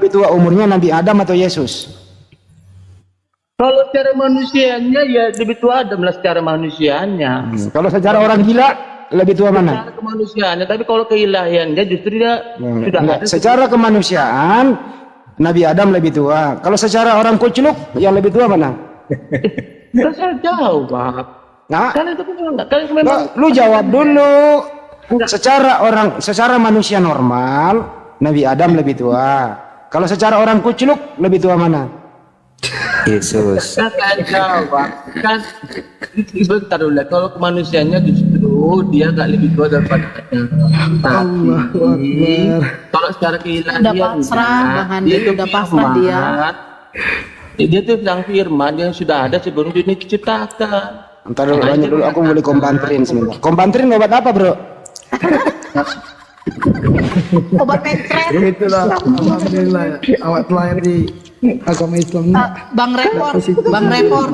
lebih tua umurnya, Nabi Adam atau Yesus? Kalau secara manusianya ya lebih tua Adam lah secara manusianya. Kalau secara orang gila lebih tua mana? Secara kemanusiaannya, tapi kalau keilahiannya justru dia sudah Enggak. ada. Secara kemanusiaan Nabi Adam lebih tua. Kalau secara orang kuculuk yang lebih tua mana? Kan saya jauh, Pak. Nah, Kalian itu enggak, kalian memang lu jawab dulu. Secara manusia normal Nabi Adam lebih tua. Kalau secara orang kuculuk lebih tua mana? Yesus. kan kalian jauh, Pak. Kan sebentar dulu. Kalau kemanusiaannya justru dia nggak lebih tua daripada Adam. Tapi kalau secara keilahian Udah pasrah, Bang Andi, itu udah pasrah dia. Dia tuh yang firman yang sudah ada sebelum dunia diciptakan. Ntar dulu, dulu aku boleh kompantrin sebentar. Kompantrin obat apa, bro? Obat mencret. Itulah alhamdulillah ya. Awak lahir di agama Islam. Bang Repor, Bang Repor.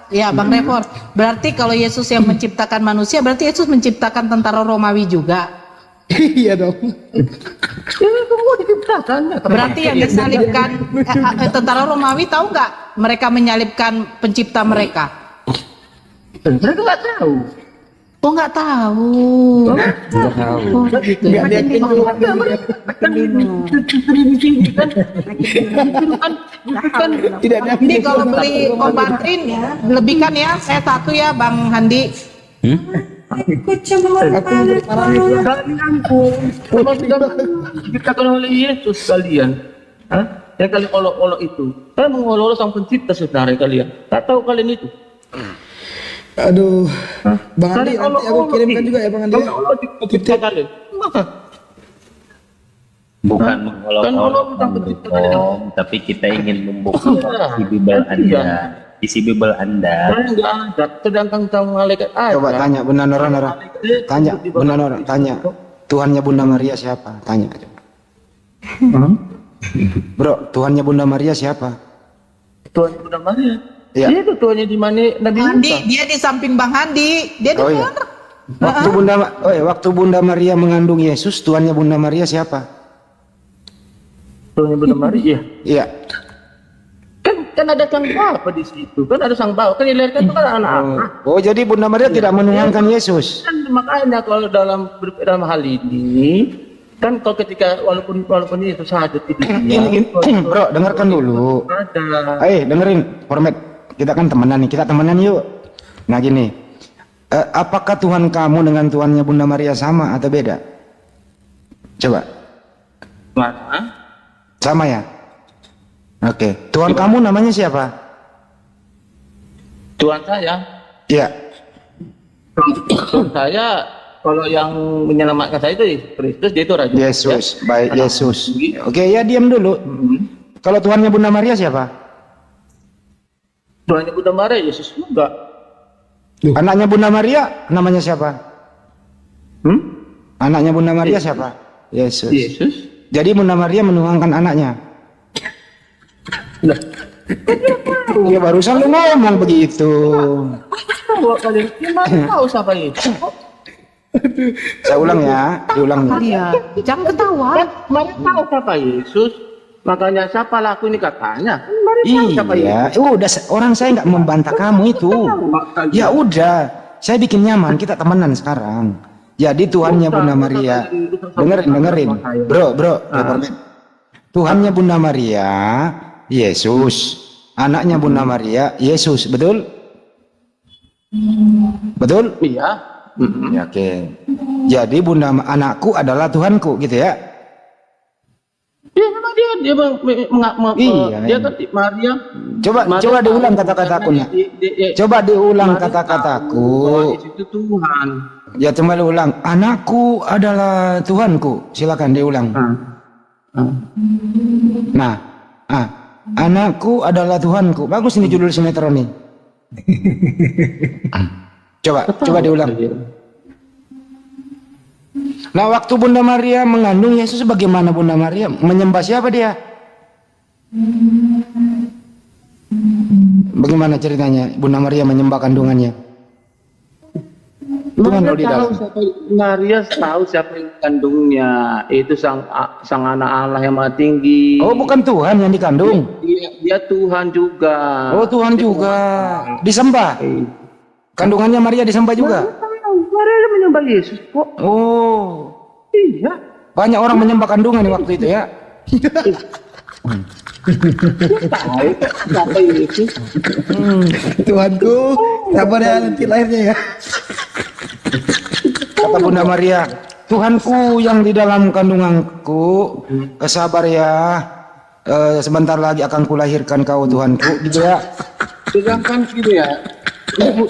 Ya, Bang Repor. Berarti kalau Yesus yang menciptakan manusia, berarti Yesus menciptakan tentara Romawi juga. Iya dong. Berarti yang disalibkan tentara Romawi, tahu nggak? Mereka menyalibkan pencipta mereka. Mereka nggak tahu. Oh, nggak tahu. Oh, gitu ya. Tidak ada. Ini kalau beli kompantrin ya, lebihkan ya. Saya satu ya, Bang Handi. Kalian pun sudah diciptakan oleh Yesus kalian. Ya kalian olok-olok itu. Kalian mengolok-olok sang pencipta sebenarnya kalian. Tak tahu kalian itu. Aduh. Bang Andi, nanti aku kirimkan juga ya Bang Andi. Allah dicipta kalian. Bukan Kan mengolok-olok Allah sang pencipta kalian. Om, tapi kita ingin membuka isi Bible Anda. Isi Bible Anda. Kalian nggak ada. Sedangkan sang malaikat ada. Coba tanya Bunda Nora. Tanya Bunda Nora, tanya. Tuhannya Bunda Maria siapa? Tanya. Bro, Tuhannya Bunda Maria siapa? Tuhan Bunda Maria. Iya. Dia itu tuannya di mana Nabi Handi, Musa. dia di samping Bang Handi. Dia Oh iya. dengar. Waktu Bunda Maria mengandung Yesus, Tuhannya Bunda Maria siapa? Tuannya Bunda Maria. Iya. Kan ada sang bapa di situ. Kan ada sang bapa. Kan yang dilahirkan itu kan anak-anak. Oh, jadi Bunda Maria tidak menuhankan Yesus. Kan makanya kalau dalam hal ini kan kalau ketika walaupun itu saja Ini, bro, dengarkan dulu. ada Dengerin, format. Kita kan temenan nih, kita temenan yuk. Nah gini, apakah Tuhan kamu dengan Tuhannya Bunda Maria sama atau beda? Coba. mana Sama ya? Oke. Tuhan kamu namanya siapa? Tuhan saya. Iya. Tuhan saya kalau yang menyelamatkan saya itu Kristus, dia itu Raja. Yesus, baik Anak Yesus. Nabi. Oke, ya diam dulu. Kalau Tuhannya Bunda Maria siapa? Tuhannya Bunda Maria, Yesus juga. Anaknya Bunda Maria namanya siapa? Anaknya Bunda Maria siapa? Yesus. Yesus. Jadi Bunda Maria menuhankan anaknya. Nah, Ya barusan lu ngomong begitu. tahu kalian gimana tahu siapa Yesus? Saya ulang ya, diulang. Iya, jangan ketawa. Mari tahu siapa Yesus. Makanya siapa laku ini katanya. Mari tahu siapa Yesus. Iya, udah orang saya nggak membantah kamu itu. Ya udah, saya bikin nyaman, kita temenan sekarang. Jadi Tuhannya Bunda Maria, dengerin, bro, Tuhannya Bunda Maria, Yesus, anaknya Bunda Maria, Yesus, betul? Betul? Iya. Ya, oke. Jadi anakku adalah Tuhanku, gitu ya? Iya, memang dia Iya, dia kan Maria. Coba diulang kata-kataku, nak. Coba diulang kata-kataku. Itu Tuhan. Ya, coba diulang. Anakku adalah Tuhanku. Silakan diulang. Nah, anakku adalah Tuhanku. Bagus ini judul sinetron nih. Coba diulang. Nah, waktu Bunda Maria mengandung Yesus, bagaimana Bunda Maria menyembah siapa dia? Bagaimana ceritanya Bunda Maria menyembah kandungannya? Tuhan lo di Maria tahu dalam. siapa, Maria tahu siapa yang kandungnya. Itu sang anak Allah yang maha tinggi. Oh, bukan Tuhan yang dikandung. Dia Tuhan juga. Oh, Tuhan juga. Disembah. Kandungannya Maria disembah juga. Maria menyembah Yesus kok. Oh, Iya. banyak orang menyembah kandungan di waktu itu ya. Tahu siapa Yesus. Tuhanku, sabar ya nanti lahirnya ya. Kata Bunda Maria, Tuhanku yang di dalam kandunganku, sabar ya. Sebentar lagi akan kulahirkan kau Tuhanku, gitu ya. Sedangkan gitu ya. Ibu,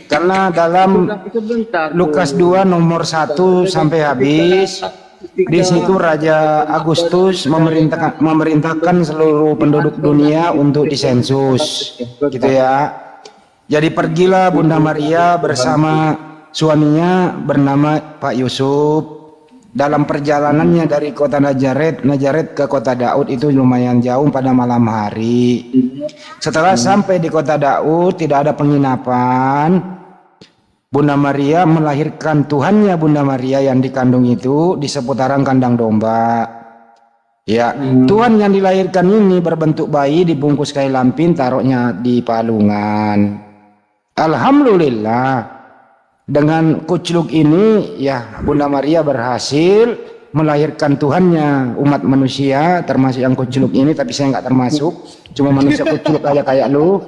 Karena dalam sebentar. Lukas 2 nomor 1 sampai habis, di situ Raja Agustus memerintahkan seluruh penduduk dunia untuk disensus, gitu ya. Jadi pergilah Bunda Maria bersama suaminya bernama Pak Yusuf. Dalam perjalanannya dari kota Nazaret ke kota Daud itu lumayan jauh pada malam hari. Setelah sampai di kota Daud tidak ada penginapan. Bunda Maria melahirkan Tuhannya Bunda Maria yang dikandung itu di seputaran kandang domba. Ya, Tuhan yang dilahirkan ini berbentuk bayi dibungkus kain lampin taruhnya di palungan. Alhamdulillah. Dengan kucluk ini ya Bunda Maria berhasil melahirkan Tuhannya umat manusia, termasuk yang kucluk ini, tapi saya nggak termasuk, cuma manusia kucluk kayak lu.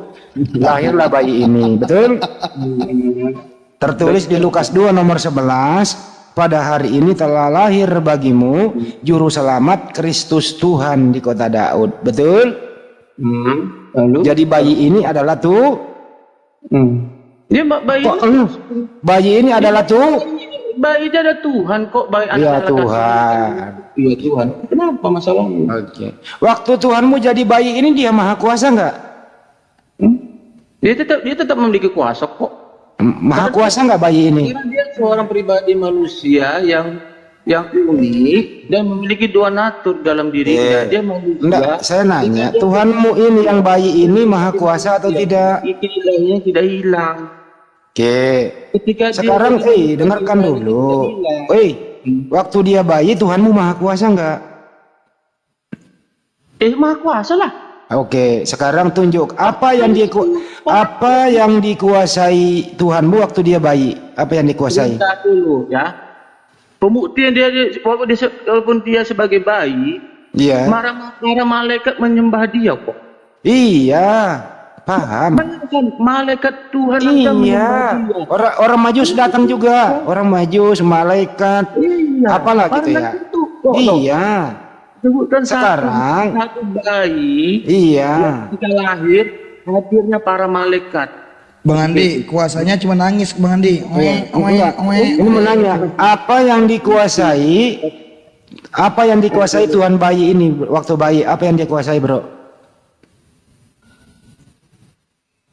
Lahirlah bayi ini, betul? Tertulis di Lukas 2 nomor 11, pada hari ini telah lahir bagimu juru selamat Kristus Tuhan di kota Daud, betul? Lalu Jadi bayi ini adalah dia bayi bayi ini adalah bayi dia ada Tuhan kok, bayi ya anak Tuhan. Iya Tuhan. Kenapa masalahnya? Oke. Waktu Tuhanmu jadi bayi ini dia maha kuasa nggak? Dia tetap memiliki kuasa kok. Maha kuasa nggak bayi ini? Kira dia seorang pribadi manusia yang unik dan memiliki dua natur dalam dirinya. Dia manusia. Enggak, saya nanya, Tuhanmu ini yang bayi ini maha kuasa atau tidak? Ilahnya tidak hilang. Oke. Ketika Sekarang, dengarkan dulu. Waktu dia bayi, Tuhanmu maha kuasa nggak? maha kuasa lah. Oke, sekarang tunjuk apa yang dikuasai Tuhanmu waktu dia bayi? Apa yang dikuasai? Bentar dulu ya. Pembuktian walaupun dia sebagai bayi, Iya. para malaikat menyembah dia kok. Iya, paham. Bayangkan, malaikat Tuhan akan menyembah Iya, dia. orang Majus datang juga, orang Majus, malaikat, Iya. apalah gitu ya. Itu kok, Iya, sebutkan sekarang, satu bayi iya. ketika lahir hadirnya para malaikat. Bang Andi, kuasanya cuma nangis Bang Andi. Enggak. Ini menanya, apa yang dikuasai Tuhan bayi ini waktu bayi? Apa yang dia kuasai, bro?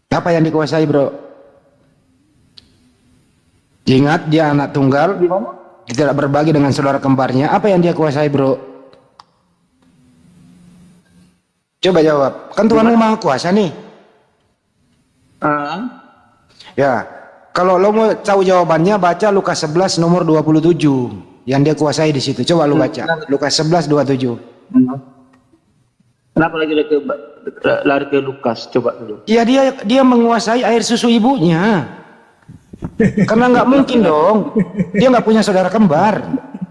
Apa yang dikuasai, bro? Ingat dia anak tunggal, tidak berbagi dengan saudara kembarnya. Apa yang dia kuasai, bro? Coba jawab. Kan Tuhan Maha Kuasa nih. Ya, kalau lo mau tahu jawabannya, baca Lukas 11 nomor 27. Yang dia kuasai di situ. Coba lo baca. Lukas 11 27. Kenapa lari ke Lukas? Coba dulu. Ya dia menguasai air susu ibunya. Karena nggak mungkin dong. Dia nggak punya saudara kembar.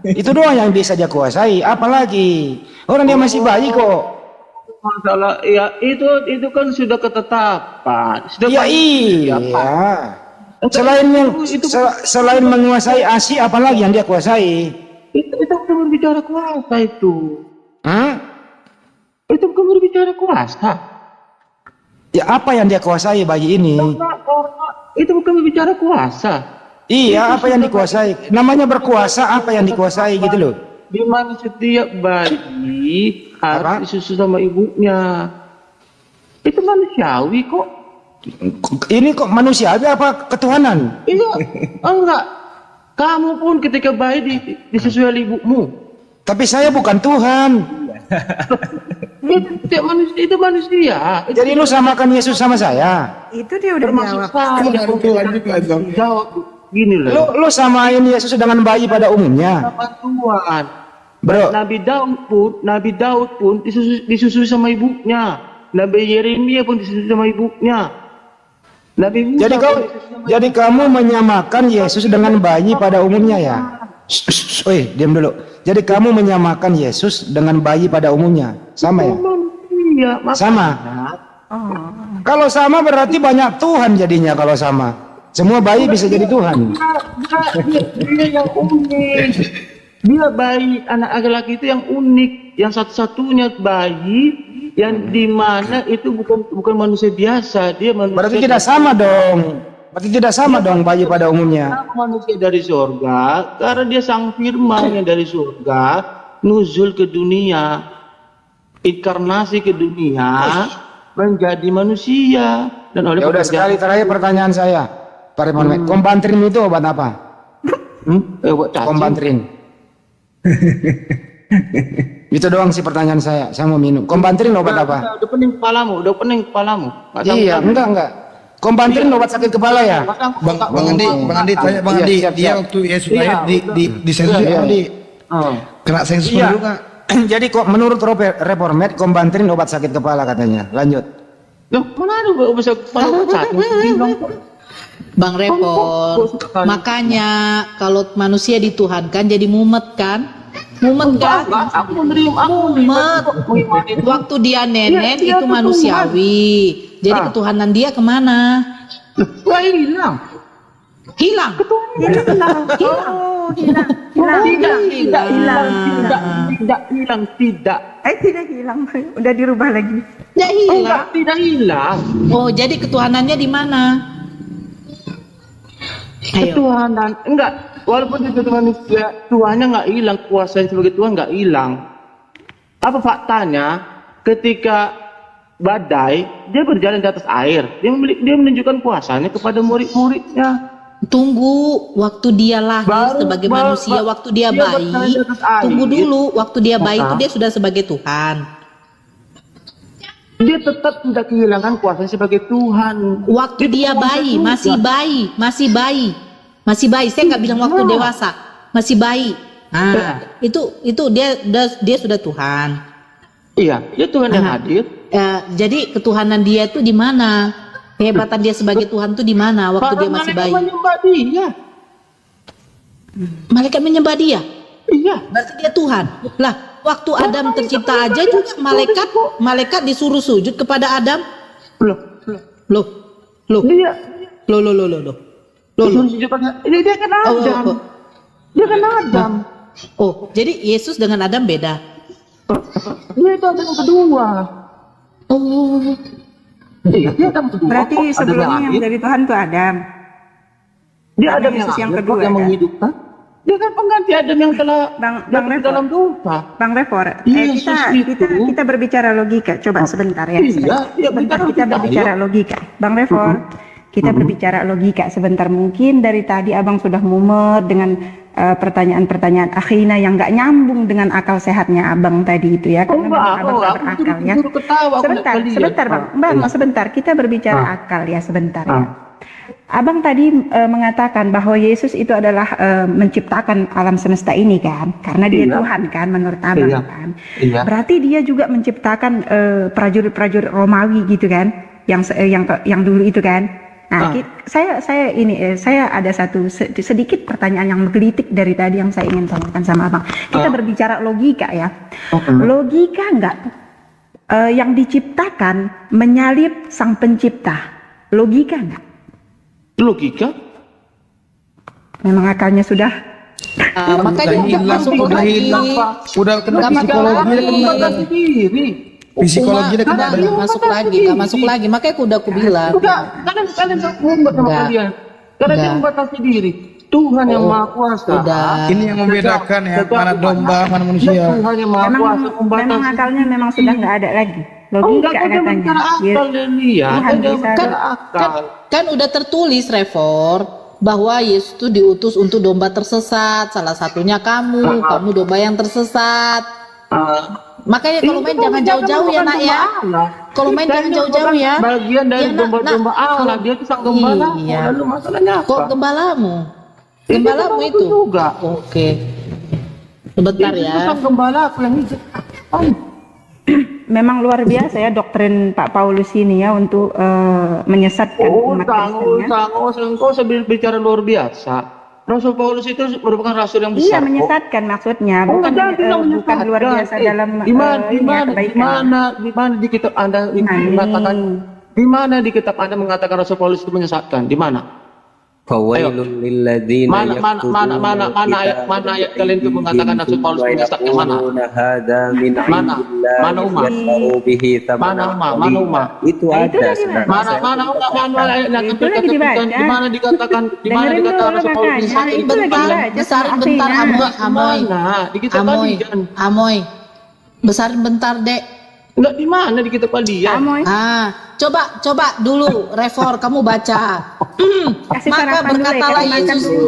Itu doang yang bisa dia kuasai. Apalagi orang dia masih bayi kok. Masalah ya itu kan sudah ketetapan. Ya iya. Selain menguasai ASI, apalagi yang dia kuasai? Itu bukan berbicara kuasa itu. Hah? Itu bukan berbicara kuasa. Ya apa yang dia kuasai bayi ini? Itu bukan berbicara kuasa. Iya, apa yang dikuasai? Namanya berkuasa, apa yang dikuasai gitu loh. Di mana setiap bayi harus disusu sama ibunya. Itu manusiawi kok. Ini kok manusiawi apa ketuhanan? Iya, enggak. Kamu pun ketika bayi disusui oleh ibumu. Tapi saya bukan Tuhan. Itu manusia. Jadi lu samakan Yesus sama saya? Itu dia udah Termasuk jawab. saya. Tuhan juga dong. Jawab. gini loh. Lu samain Yesus dengan bayi pada umumnya. Sama Tuhan. Bro, Nabi Daud pun disusui sama ibunya. Nabi Yeremia pun disusui sama ibunya. Nabi Musa jadi kamu menyamakan Yesus dengan bayi pada umumnya ya? Woi, diam dulu. Jadi kamu menyamakan Yesus dengan bayi pada umumnya, sama ya? Iya, Sama. Kalau sama berarti banyak Tuhan jadinya kalau sama. Semua bayi bisa jadi Tuhan. Dia yang unik. Dia bayi anak laki-laki itu yang unik, yang satu-satunya bayi yang dimana itu bukan manusia biasa, dia manusia. Berarti tidak sama dong. Berarti tidak sama dong bayi pada umumnya. Manusia dari surga, karena dia sang firman yang dari surga nuzul ke dunia, inkarnasi ke dunia, menjadi manusia dan oleh Ya udah sekali terakhir pertanyaan saya, Pak Rimon. Kombantrin itu obat apa? buat cacing. Kombantrin. Itu doang sih pertanyaan saya. Saya mau minum. Kombantrin obat apa? Udah pening kepalamu. Nggak Iya, tahu. enggak. Kombantrin obat sakit kepala ya? Bang Andi tanya Bang Andi, siap, dia siap. waktu Yesus lahir di sensus Iya. Bang Andi. Oh. Kena sensus Iya. juga. Jadi kok menurut Reformed Kombantrin obat sakit kepala katanya. Lanjut. Loh, mana ada bisa kepala cacing? Bilang kok. Bang Repor, makanya kalau manusia dituhankan jadi mumet kan? Mumet kan? Enggak, aku menerima Mumet. Waktu dia nenek Dia itu Tuhan. manusiawi. Jadi ketuhanan dia kemana? Wah, hilang. Hilang. Tidak. Tidak hilang, udah dirubah lagi. Tidak hilang. Tidak hilang. Oh, jadi ketuhanannya di mana? Ayo. Ketuhanan enggak, walaupun dia jadi manusia, Tuhannya enggak hilang, kuasanya sebagai Tuhan enggak hilang. Apa faktanya? Ketika badai, dia berjalan di atas air. Dia menunjukkan kuasanya kepada murid-muridnya. Tunggu waktu dia lahir sebagai manusia, waktu dia bayi. berjalan di atas air. Tunggu dulu, waktu dia bayi itu dia sudah sebagai Tuhan. Dia tetap tidak kehilangan kuasanya sebagai Tuhan. Waktu dia bayi, masih bayi. Saya nggak bilang waktu dewasa, masih bayi. Nah, itu dia sudah Tuhan. Iya, dia Tuhan yang hadir. Jadi ketuhanan dia itu di mana? Kehebatan dia sebagai Tuhan itu di mana waktu dia masih bayi? Menyembah dia. Malaikat menyembah dia. Iya. Berarti dia Tuhan. Lah, waktu Adam tercipta aja juga malaikat disuruh sujud kepada Adam. Loh. Dia ini dia kan Adam. Dia kan Adam. Oh, jadi Yesus dengan Adam beda. Dia itu Adam yang kedua. Oh, Iya, dia Adam kedua. Berarti Kok Adam sebelumnya yang lahir? dari Tuhan tuh Adam. Dia Adam Yesus yang lahir, kedua, kok yang kan? menghidupkan. Dia kan pengganti Adam yang telah Bang jatuh Repor. dalam dosa. Bang Repor, Yesus kita berbicara logika. Coba sebentar ya. Iya, dia Sebentar bicara kita logika, berbicara logika. Bang Repor, kita berbicara logika sebentar. Mungkin dari tadi abang sudah mumet dengan pertanyaan-pertanyaan akhina yang nggak nyambung dengan akal sehatnya abang tadi itu ya. Karena memang abang nggak berakal ya. Sebentar bang, sebentar. Kita berbicara akal ya sebentar ya. Abang tadi mengatakan bahwa Yesus itu adalah menciptakan alam semesta ini kan, karena dia Tuhan kan menurut abang kan. Iya. Berarti dia juga menciptakan prajurit-prajurit Romawi gitu kan, yang dulu itu kan. Nah, saya ada sedikit pertanyaan yang menggelitik dari tadi yang saya ingin tanyakan sama abang. Kita berbicara logika ya. Logika enggak yang diciptakan menyalip sang pencipta? Logika enggak? Logika? Memang akalnya sudah. makanya nggak masuk lagi. Udah kena Nggak masuk psikologi. lagi. Psikologi udah kena. Nggak masuk lagi. Makanya aku bilang. Kalian membuat sama Enggak. kalian. Karena dia Enggak. membatasi diri. Tuhan yang Maha Kuasa. Udah. Ini yang membedakan ya, mana domba, mana manusia. Tuhan yang Maha Kuasa Memang membatasi. akalnya memang sudah nggak ada lagi. Enggak, Logika kan dia katanya. bicara akal dan dia. Tuhan Kan dia bisa- bicara akal. Kan udah tertulis Refor bahwa Yesus itu diutus untuk domba tersesat. Salah satunya kamu domba yang tersesat. Makanya kalau main jangan jauh-jauh ya nak ya. Kalau main jangan jauh-jauh ya. Bagian dari Iya, Nak. domba-domba Allah. Dia itu sang gembala. Iya. Lalu masalahnya apa? Kok gembalamu? Gembalamu itu. juga. Oke. Sebentar Itu ya. kan gembala aku yang hijau. Memang luar biasa ya doktrin Pak Paulus ini ya untuk menyesatkan umat Kristen ya. Engkau sambil bicara luar biasa. Rasul Paulus itu merupakan rasul yang Iya, besar. kok. menyesatkan maksudnya, bukan bukan luar biasa dalam di mana kebaikan. di mana di kitab Anda mengatakan di mana di kitab Anda mengatakan Rasul Paulus itu menyesatkan? Di mana? Fawailun lilladzina Mana ayat kalian itu mengatakan Rasul Paulus menyesatkan? Mana? Mana umat? Mana umat? Itu Nah, itu ada tadi, Mas. Mana ayatnya? Itu lagi dibaca. Di mana dikatakan Dengerin dulu Rasul Paulus makanya. menyesatkan? Itu lagi dibaca. Besarin sama bentar, Afinya. Amoy. Mana? Di kitab Amoy, kalian. Amoy. Besarin bentar, Dek. Enggak di mana di kitab kalian? Amoy. Coba dulu, Refor, kamu baca. Kasih Maka sarapan dulu ya, berkatalah kasih makan Yesus. dulu.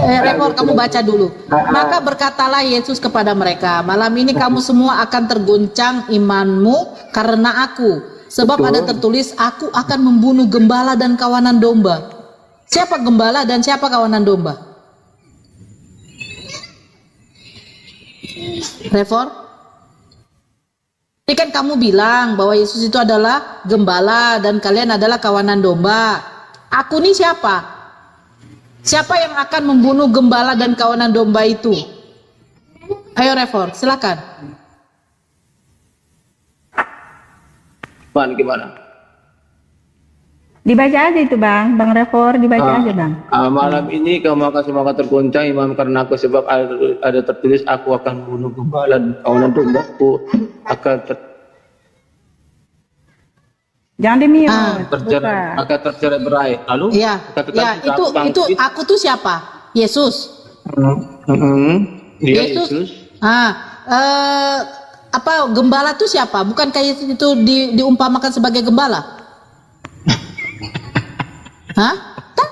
Refor, kamu baca dulu. Maka berkatalah Yesus kepada mereka, malam ini kamu semua akan terguncang imanmu karena aku. Sebab ada tertulis, aku akan membunuh gembala dan kawanan domba. Siapa gembala dan siapa kawanan domba? Refor? Ini kan kamu bilang bahwa Yesus itu adalah gembala dan kalian adalah kawanan domba. Aku nih siapa? Siapa yang akan membunuh gembala dan kawanan domba itu? Ayo Refor, silakan. Gimana? Dibaca aja itu Bang Refor, dibaca aja Bang. Malam ini kamu akan semua tergoncang iman karena aku, sebab ada tertulis aku akan bunuh gembala dan kawanan dombaku akan Jangan di-mute. akan tercerai berai. Lalu Iya, itu aku tuh siapa? Yesus. Dia Yesus. Yesus. Apa gembala tuh siapa? Bukankah Yesus itu diumpamakan sebagai gembala? Hah? Kan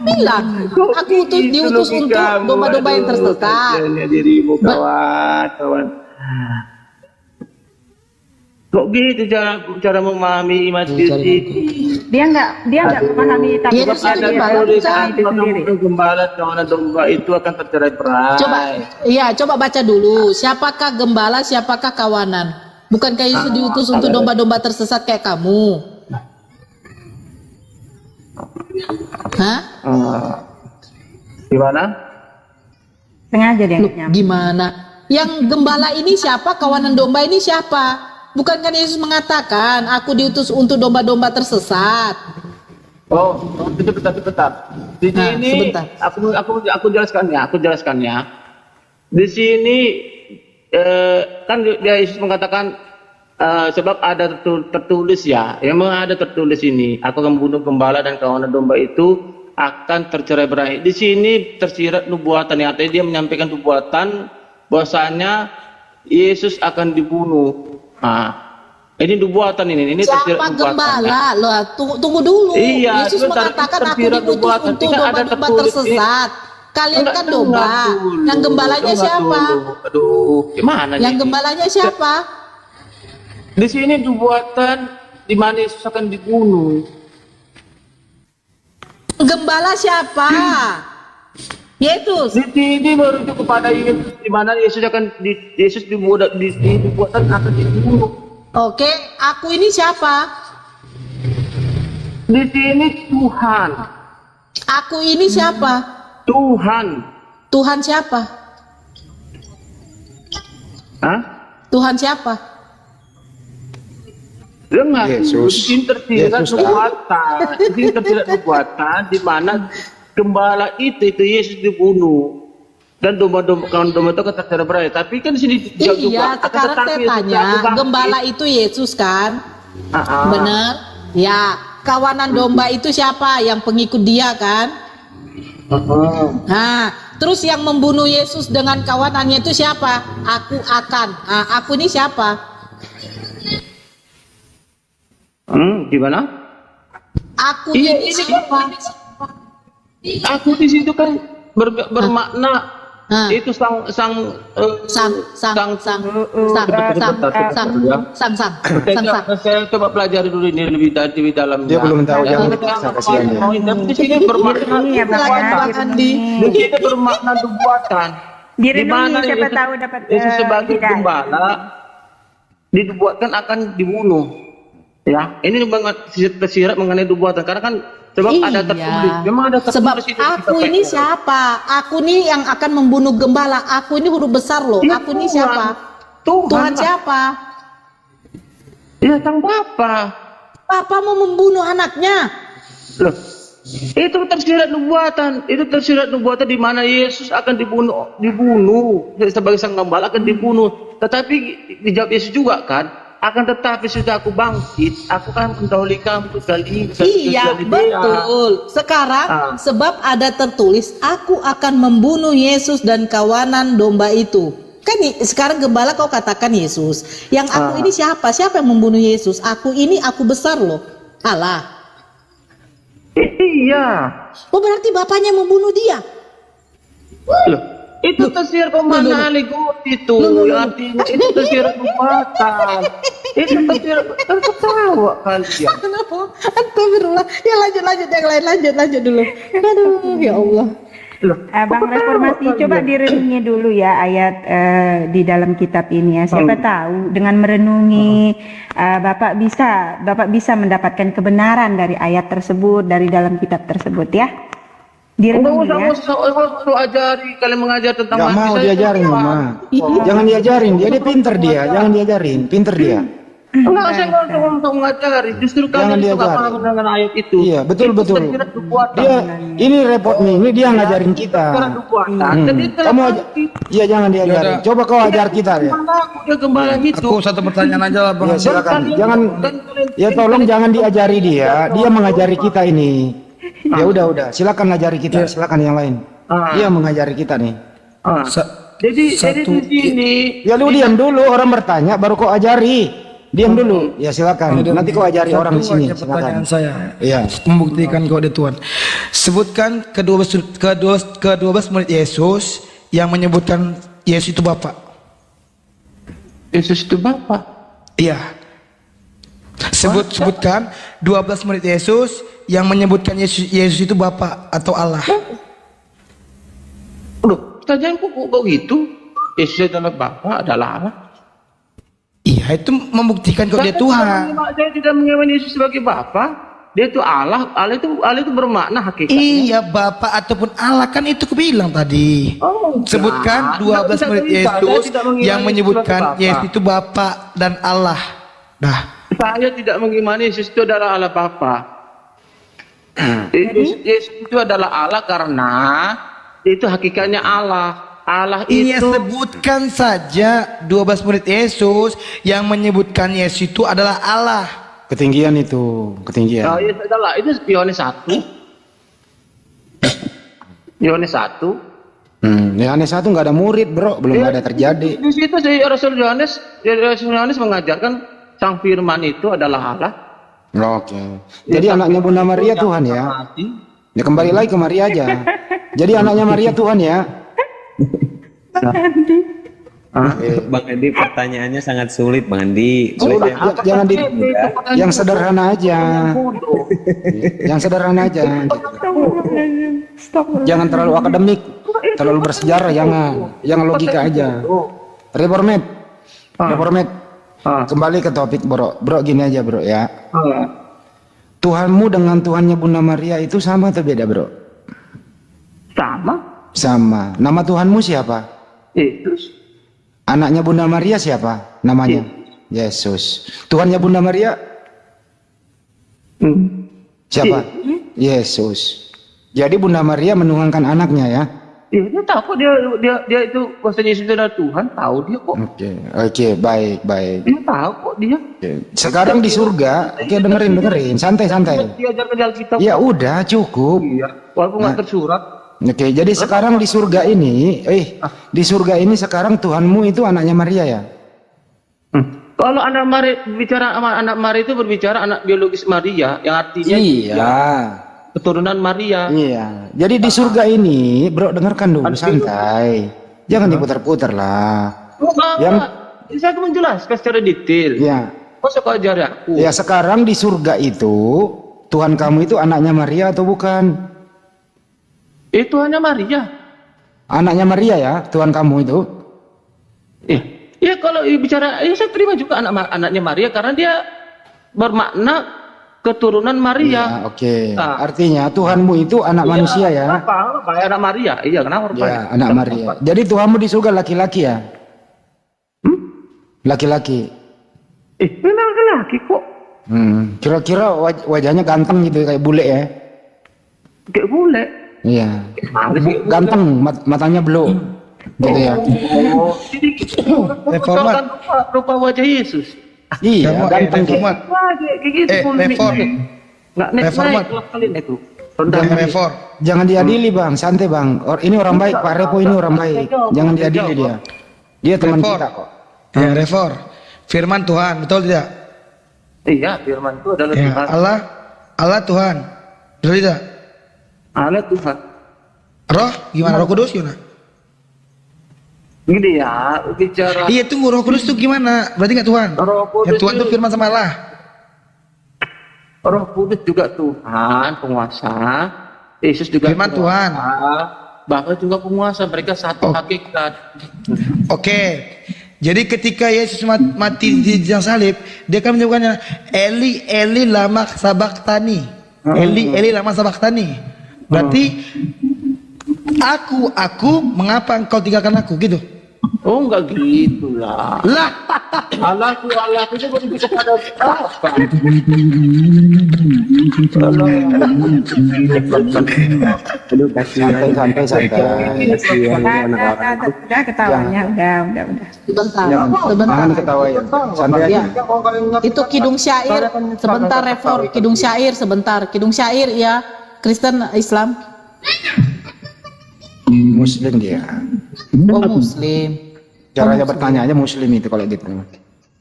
bilang aku tuh diutus untuk domba-domba yang tersesat. Dirimu kawan. Kok gitu cara memahami iman sendiri? Dia nggak memahami tapi Yesus dia itu dia gembala, bisa bukan? itu sendiri. Gembala kawanan domba itu akan tercerai berai. Coba baca dulu. Siapakah gembala, siapakah kawanan? Bukankah Yesus diutus untuk domba-domba tersesat kayak kamu? Hah? Gimana? Sengaja dia Loh, nggak nyampe. gimana? Yang gembala ini siapa? Kawanan domba ini siapa? Bukankah Yesus mengatakan, aku diutus untuk domba-domba tersesat? Oh, sebentar. Di Nah, sini sebentar. aku jelaskannya. Di sini kan dia Yesus mengatakan sebab ada tertulis ya, memang ada tertulis ini, aku akan membunuh gembala dan kawanan domba itu akan tercerai berai. Di sini tersirat nubuatan, artinya dia menyampaikan nubuatan bahwasanya Yesus akan dibunuh. Ini nubuatan ini tersirat Siapa nubuatan. gembala? Loh, tunggu dulu. Iya, Yesus sebentar, mengatakan aku tersirat diutus nubuatan. untuk Tidak ada domba-domba tertulis tersesat. Kalian kan domba. Dulu. Yang gembalanya Dengar siapa? dulu. Aduh, gimana Yang nih? gembalanya siapa? Di sini nubuatan di mana Yesus akan dibunuh. Gembala siapa? Yesus. Di sini merujuk kepada Yesus, di mana Yesus akan dibuatkan akan dibunuh. Oke, aku ini siapa? Di sini Tuhan. Aku ini siapa? Tuhan. Tuhan siapa? Hah? Tuhan siapa? Dengar, Yesus. di sini tersirat Yesus, nubuatan. Di sini tersirat nubuatan di mana gembala itu Yesus dibunuh. Dan domba-domba itu akan tercerai berai. Tapi kan di sini Iya, juga. sekarang saya tanya, gembala itu Yesus kan? Bener? Ya, kawanan domba itu siapa? Yang pengikut dia kan? Nah, terus yang membunuh Yesus dengan kawanannya itu siapa? Aku akan. Nah, aku ini siapa? Gimana? Aku Iya, ini ini siapa? Aku di situ kan bermakna Nah. Itu sang saya coba pelajari dulu ini lebih dalam. Dia belum tahu, jangan dipaksa, kasihan dia. Di sini bermakna ya, Bang, nubuatan. Di sini bermakna nubuatan. Di mana siapa tahu dapat Yesus sebagai hidayah. gembala dinubuatkan akan dibunuh. Ya, ini banget tersirat mengenai nubuatan karena kan sebab ada tertulis. Memang ada tertulis. Sebab itu aku kita ini pegang. siapa? Aku ini yang akan membunuh gembala. Aku ini huruf besar loh. Ya, Aku ini Tuhan. siapa? Tuhan lah. siapa? Ya, sang Bapa. Papa mau membunuh anaknya. Loh, itu tersirat nubuatan. Itu tersirat nubuatan di mana Yesus akan dibunuh sebagai sang gembala akan dibunuh. Tetapi dijawab Yesus juga kan, akan tetapi sudah aku bangkit, aku akan mendahului kamu kali. Iya, betul. Sekarang sebab ada tertulis, aku akan membunuh Yesus dan kawanan domba itu. Kan sekarang gembala kau katakan Yesus. Yang aku ini siapa? Siapa yang membunuh Yesus? Aku ini aku besar loh. Allah. Iya. Oh berarti bapaknya membunuh dia. Loh, itu tersirat pemakna alegori itu. Artinya itu tersirat nubuatan. Itu tersirat ketawa kalian. Kenapa? Astagfirullah. Ya lanjut yang lain lanjut dulu. Aduh ya Allah. Bang Reformasi, coba direnungi dulu ya ayat di dalam kitab ini ya. Siapa tahu dengan merenungi Bapak bisa mendapatkan kebenaran dari ayat tersebut, dari dalam kitab tersebut ya. Direnungi ya. Usah ajari, kalian mengajar tentang Gak mau diajarin, Mama. Jangan diajarin, dia pinter dia. Jangan diajarin, pinter dia. Enggak, saya nggak untuk mengajari. Justru Jangan kalian suka diajarin. paham dengan ayat itu. Iya, betul. Tersirat nubuatan. Dia ini repotnya, ini dia ngajarin kita. Tersirat nubuatan. Jadi Kamu aja, iya jangan diajarin. Coba kau ajar kita ya. dia gembala gitu. Aku satu pertanyaan aja lah Bang. Ya silakan. Jangan, ya tolong jangan diajari dia. Dia mengajari kita ini. Ya udah. Silakan ajari kita. Silakan yang lain. Dia mengajari kita nih. Jadi di sini. Ya lu diam dulu. Orang bertanya, baru kau ajari. Diam dulu. Ya silakan. Nanti kau ajari orang di sini. Satu aja pertanyaan saya. Iya. Membuktikan kau ada Tuhan. Sebutkan ke-12 murid Yesus yang menyebutkan Yesus itu Bapa. Yesus itu Bapa. Iya. Sebutkan 12 murid Yesus yang menyebutkan Yesus itu Bapa atau Allah. Loh, pertanyaanku kok gitu? Yesus adalah Bapa, adalah Allah. Iya, itu membuktikan kalau dia Tuhan. Saya tidak mengiman Yesus sebagai Bapa. Dia itu Allah. Allah itu bermakna hakikatnya. Iya, Bapa ataupun Allah, kan itu aku bilang tadi. Sebutkan 12 murid Yesus yang menyebutkan Yesus itu Bapa dan Allah. Dah. Saya tidak mengimani Yesus itu adalah Allah Bapa. Yesus itu adalah Allah karena itu hakikatnya Allah. Allah Iya, itu sebutkan saja 12 murid Yesus yang menyebutkan Yesus itu adalah Allah. Ketinggian itu. Ketinggian. Yesus adalah itu Yohanes 1. Yohanes 1. Yohanes 1 nggak ada murid bro. Belum ada terjadi. Di situ Rasul Yohanes mengajarkan Sang Firman itu adalah Allah. Oke. Jadi anaknya Bunda Maria Tuhan ya. Ya kembali lagi ke Maria aja. Jadi anaknya Maria Tuhan ya. Bang Edi, pertanyaannya sangat sulit, Bang Edi. Jangan yang sederhana aja. Yang sederhana aja. Jangan terlalu akademik, terlalu bersejarah, jangan logika aja. Reformed. Kembali ke topik bro. Bro gini aja bro ya. Tuhanmu dengan Tuhannya Bunda Maria itu sama atau beda bro? Sama. Nama Tuhanmu siapa? Yesus. Anaknya Bunda Maria siapa? Namanya? Yesus. Tuhannya Bunda Maria? Siapa? Yesus. Jadi Bunda Maria menuhankan anaknya ya? Iya, dia tahu kok dia itu bahwasanya Yesus adalah Tuhan, tahu dia kok. Oke, baik. Dia tahu kok dia. Sekarang di surga, oke dengerin, santai. Diajarkan di Alkitab. Ya udah cukup. Iya, walaupun nggak tersurat. Oke, jadi sekarang di surga ini, di surga ini sekarang Tuhanmu itu anaknya Maria ya? Kalau anak Maria bicara sama anak Maria itu berbicara anak biologis Maria, yang artinya Iya. keturunan Maria. Iya. Jadi di surga ini, bro, dengarkan dulu, santai. Jangan diputar-putar lah. Yang Saya akan menjelaskan secara detail. ya, Masa kau ajari aku? ya sekarang di surga itu Tuhan kamu itu anaknya Maria atau bukan? Itu hanya Maria. Anaknya Maria ya, Tuhan kamu itu. Ya kalau bicara, ya saya terima juga anaknya Maria karena dia bermakna keturunan Maria. Ya, oke. Nah. Artinya Tuhanmu itu anak manusia ya. Kenapa? Kayak anak Maria. Iya, kenapa? Ya, anak Maria. Jadi Tuhanmu di surga laki-laki ya? Laki-laki. Memang laki kok. Kira-kira wajahnya ganteng gitu kayak bule ya? Kayak bule. Iya. Ganteng, matanya blue. Gitu ya. Oh, jadi Reformat. rupa wajah Yesus. Iya, ganteng kayak. Reformat. Kayak gitu. Reform. Nggak naik Reformat. kalian itu. Rendah. Reform. Jangan diadili bang, santai bang. Ini orang baik, Pak Repo ini orang baik. Jangan diadili dia. Dia teman Reform. kita kok. Ya, reform. Firman Tuhan, betul tidak? Iya, firman itu adalah Ya, Tuhan. Allah Tuhan. Betul tidak? Allah Tuhan. Roh, gimana? Roh Kudus gimana? Gini ya, bicara Iya, tunggu, Roh Kudus itu gimana? Berarti nggak Tuhan? Roh Kudus Yang Tuhan itu itu- firman sama Allah. Roh Kudus juga Tuhan, penguasa. Yesus juga Firman penguasa. Tuhan. Bahkan juga penguasa, mereka satu hakikat. Oke. Jadi ketika Yesus mati di tiang salib, dia kan menyebutkannya Eli Eli lama sabaktani. Eli Eli lama sabaktani. Berarti aku mengapa engkau tinggalkan aku gitu? Oh, enggak gitu lah. Lah, Allahku itu baru bisa pada apa? Aduh, kasihan. Santai, santai. Udah ketawanya, udah. Sebentar, Jangan sebentar. ketawain. Santai Ya. aja. Itu kidung syair, sebentar Refor, kidung syair sebentar, kidung syair ya, Kristen Islam, Muslim dia. oh Muslim. Caranya bertanya aja Muslim itu kalau gitu.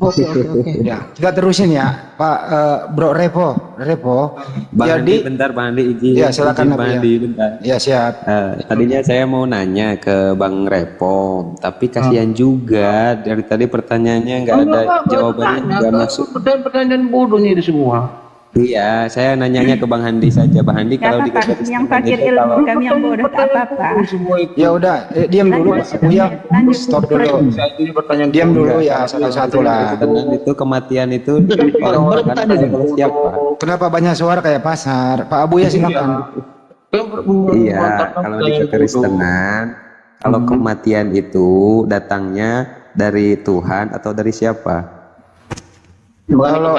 Oke oke oke. Ya, kita terusin ya, Pak Bro Repo. Bang Jadi, Andi, bentar Bang Andi izin. Ya, silakan, izin, Bang Nabi, ya. Andi bentar. ya siap. Tadinya saya mau nanya ke Bang Repo, tapi kasihan juga dari tadi pertanyaannya nggak ada jawabannya, nggak masuk. Pertanyaan bodohnya itu semua. Iya, saya nanyanya ke Bang Handi saja. Bang Handi Gak kalau di apa-apa, garis yang depan fakir itu ilmu kalau kami yang bodoh tak apa-apa. Ya udah, diam dulu Pak Buya. Stop dulu. Ini pertanyaan Diam dulu ya, satu-satu lah. Kristen itu kematian itu orang akan oleh siapa? Kenapa banyak suara kayak pasar? Pak Abu ya silakan. Iya, kalau di kekristenan, kalau kematian itu datangnya dari Tuhan atau dari siapa? Kalau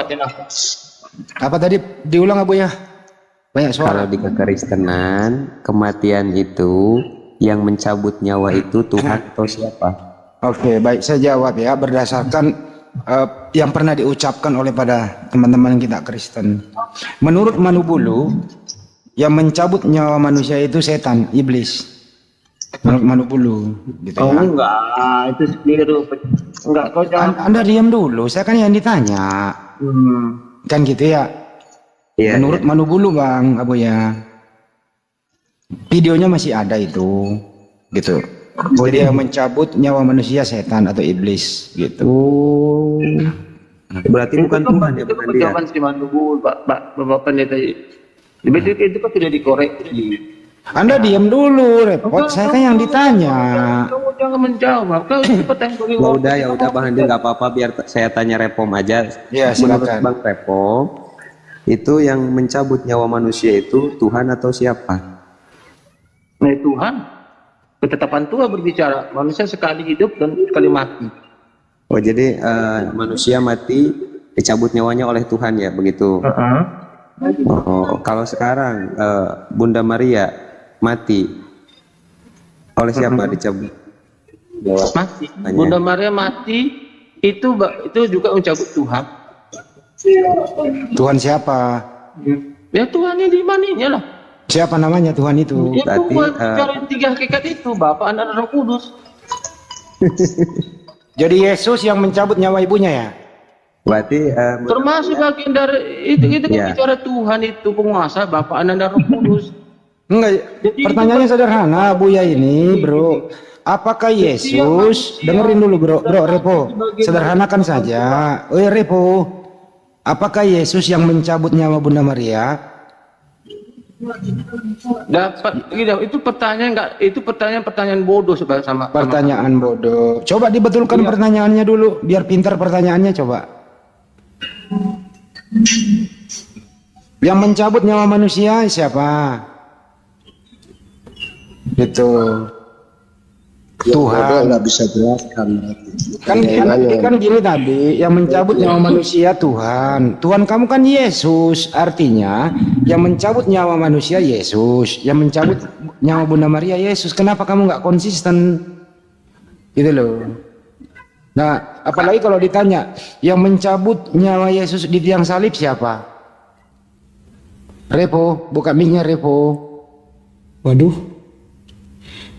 apa tadi diulang Abu ya? Banyak suara. Kalau di kekristenan, kematian itu yang mencabut nyawa itu Tuhan atau siapa? Oke, baik saya jawab ya berdasarkan yang pernah diucapkan oleh pada teman-teman kita Kristen. Menurut Manubulu, yang mencabut nyawa manusia itu setan, iblis. Menurut Manubulu, gitu Oh ya. enggak, itu keliru. Enggak, kau jangan. Anda diam dulu, saya kan yang ditanya. Kan gitu ya. Iya, Menurut Manubulu Bang Abu ya. Videonya masih ada itu, gitu. Jadi yang mencabut nyawa manusia setan atau iblis, gitu. Oh, berarti bukan Tuhan ya, Itu bukan dia. jawaban si Mandubu, Bapak Pendeta. Itu kan sudah dikoreksi. Anda diam dulu, repot. Saya kan yang ditanya. Kamu jangan menjawab. Kau itu pertanyaan bagi Ya udah Bang Handi nggak apa-apa, biar saya tanya Repom aja. Ya, Menurut silakan. Bang Repom, itu yang mencabut nyawa manusia itu Tuhan atau siapa? Nah, Tuhan, ketetapan Tuhan berbicara. Manusia sekali hidup dan sekali mati. Oh jadi manusia mati dicabut nyawanya oleh Tuhan ya, begitu? Oh, kalau sekarang Bunda Maria mati oleh siapa dicabut nyawa? Mati. Bunda Maria mati itu juga mencabut Tuhan. Tuhan siapa? Ya Tuhan yang dimaninya lah. Siapa namanya Tuhan itu? Ya Berarti, Tuhan bicara tiga hakikat itu, Bapa, Anak, dan Roh Kudus. Jadi Yesus yang mencabut nyawa ibunya ya? Berarti Termasuk bagian dari itu kita kan Ya. bicara Tuhan itu penguasa, Bapa, Anak dan Roh Kudus. Enggak, Jadi pertanyaannya sederhana, Buya ini, bro. Apakah Yesus, dengerin dulu bro, Repo, sederhanakan saja. Oh ya Repo, apakah Yesus yang mencabut nyawa Bunda Maria? dapat gitu, itu pertanyaan bodoh sama Pertanyaan bodoh. Coba dibetulkan pertanyaannya dulu, biar pintar pertanyaannya coba. Yang mencabut nyawa manusia siapa? Gitu. Tuhan. Nggak bisa jelaskan. Kan gini tadi, yang mencabut nyawa manusia Tuhan. Tuhan kamu kan Yesus, artinya yang mencabut nyawa manusia Yesus, yang mencabut nyawa Bunda Maria Yesus. Kenapa kamu nggak konsisten? Gitu loh. Nah, apalagi kalau ditanya, yang mencabut nyawa Yesus di tiang salib siapa? Repo, buka mic-nya Repo. Waduh.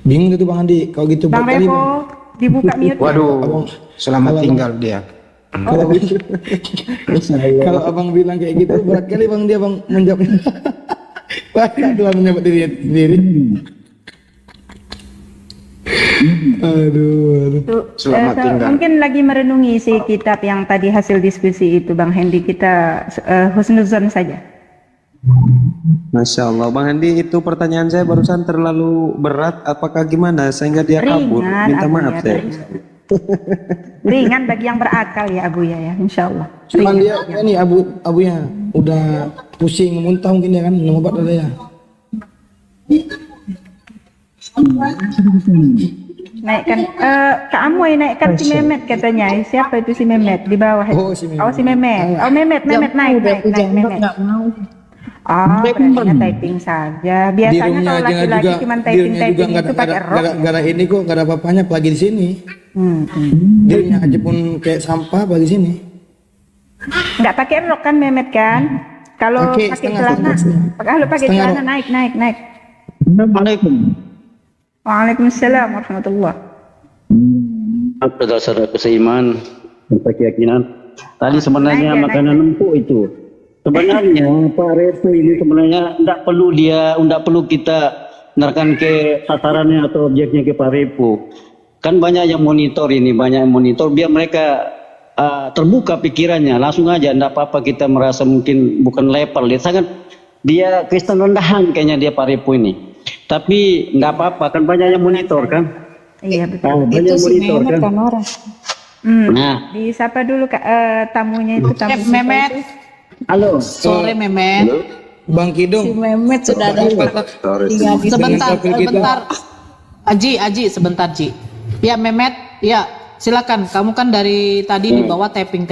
Bingung itu Bang Andi. Kalau gitu Bang berkali, Revo, dibuka mute. Waduh, selamat tinggal dia. Kalau kalau abang bilang kayak gitu, berkali bang dia bang menjawab. Bahkan Tuhan menyebut diri sendiri. Aduh. Selamat tinggal. Mungkin lagi merenungi si kitab yang tadi hasil diskusi itu Bang Hendy, kita husnuzon saja. Masya Allah, Bang Andi, itu pertanyaan saya barusan terlalu berat. Apakah gimana sehingga dia kabur? Ringan, Minta Abu maaf ya, saya. ringan bagi yang berakal ya Abu ya, insya Allah. Cuman dia ini abunya udah pusing muntah mungkin ya kan, minum obat ada ya. Naikkan, Kak Amoy naikkan si Mehmet katanya. Siapa itu si Mehmet di bawah? Oh, si Mehmet. Oh si Mehmet. Oh Mehmet naik Mehmet. Oh, berarti typing saja. Di Biasanya roomnya kalau aja laki-laki juga, cuma di roomnya juga typing nggak itu pakai rok. nggak ada ini kok, nggak ada apa-apanya, apalagi di sini. Dirinya aja pun kayak sampah, apalagi di sini. Nggak pakai rok kan Mehmet kan? Kalau Pakai pakai setengah, celana, kalau pakai setengah celana rok. naik. Assalamualaikum. Waalaikumsalam warahmatullah. Saudara-saudara seiman dan keyakinan. Tadi sebenarnya Naik. makanan empuk itu. Sebenarnya Pak Revo ini sebenarnya tidak perlu kita menerkan ke sasarannya atau objeknya ke Pak Revo. Kan banyak yang monitor biar mereka terbuka pikirannya, langsung aja, tidak apa-apa kita merasa mungkin bukan level, dia Kristen rendahan kayaknya dia Pak Revo ini. Tapi nggak apa-apa, kan banyak yang monitor kan. Iya betul. Banyak yang monitor kan. Nah, Disapa dulu Kak, tamunya itu tamu kita Mehmet. itu. halo. Sore Mehmet. Bang Si Kidung, Mehmet sudah ada. Sebentar, sebentar. Aji, sebentar Ji. Ya Mehmet, ya silakan. Kamu kan dari tadi di bawah tapping.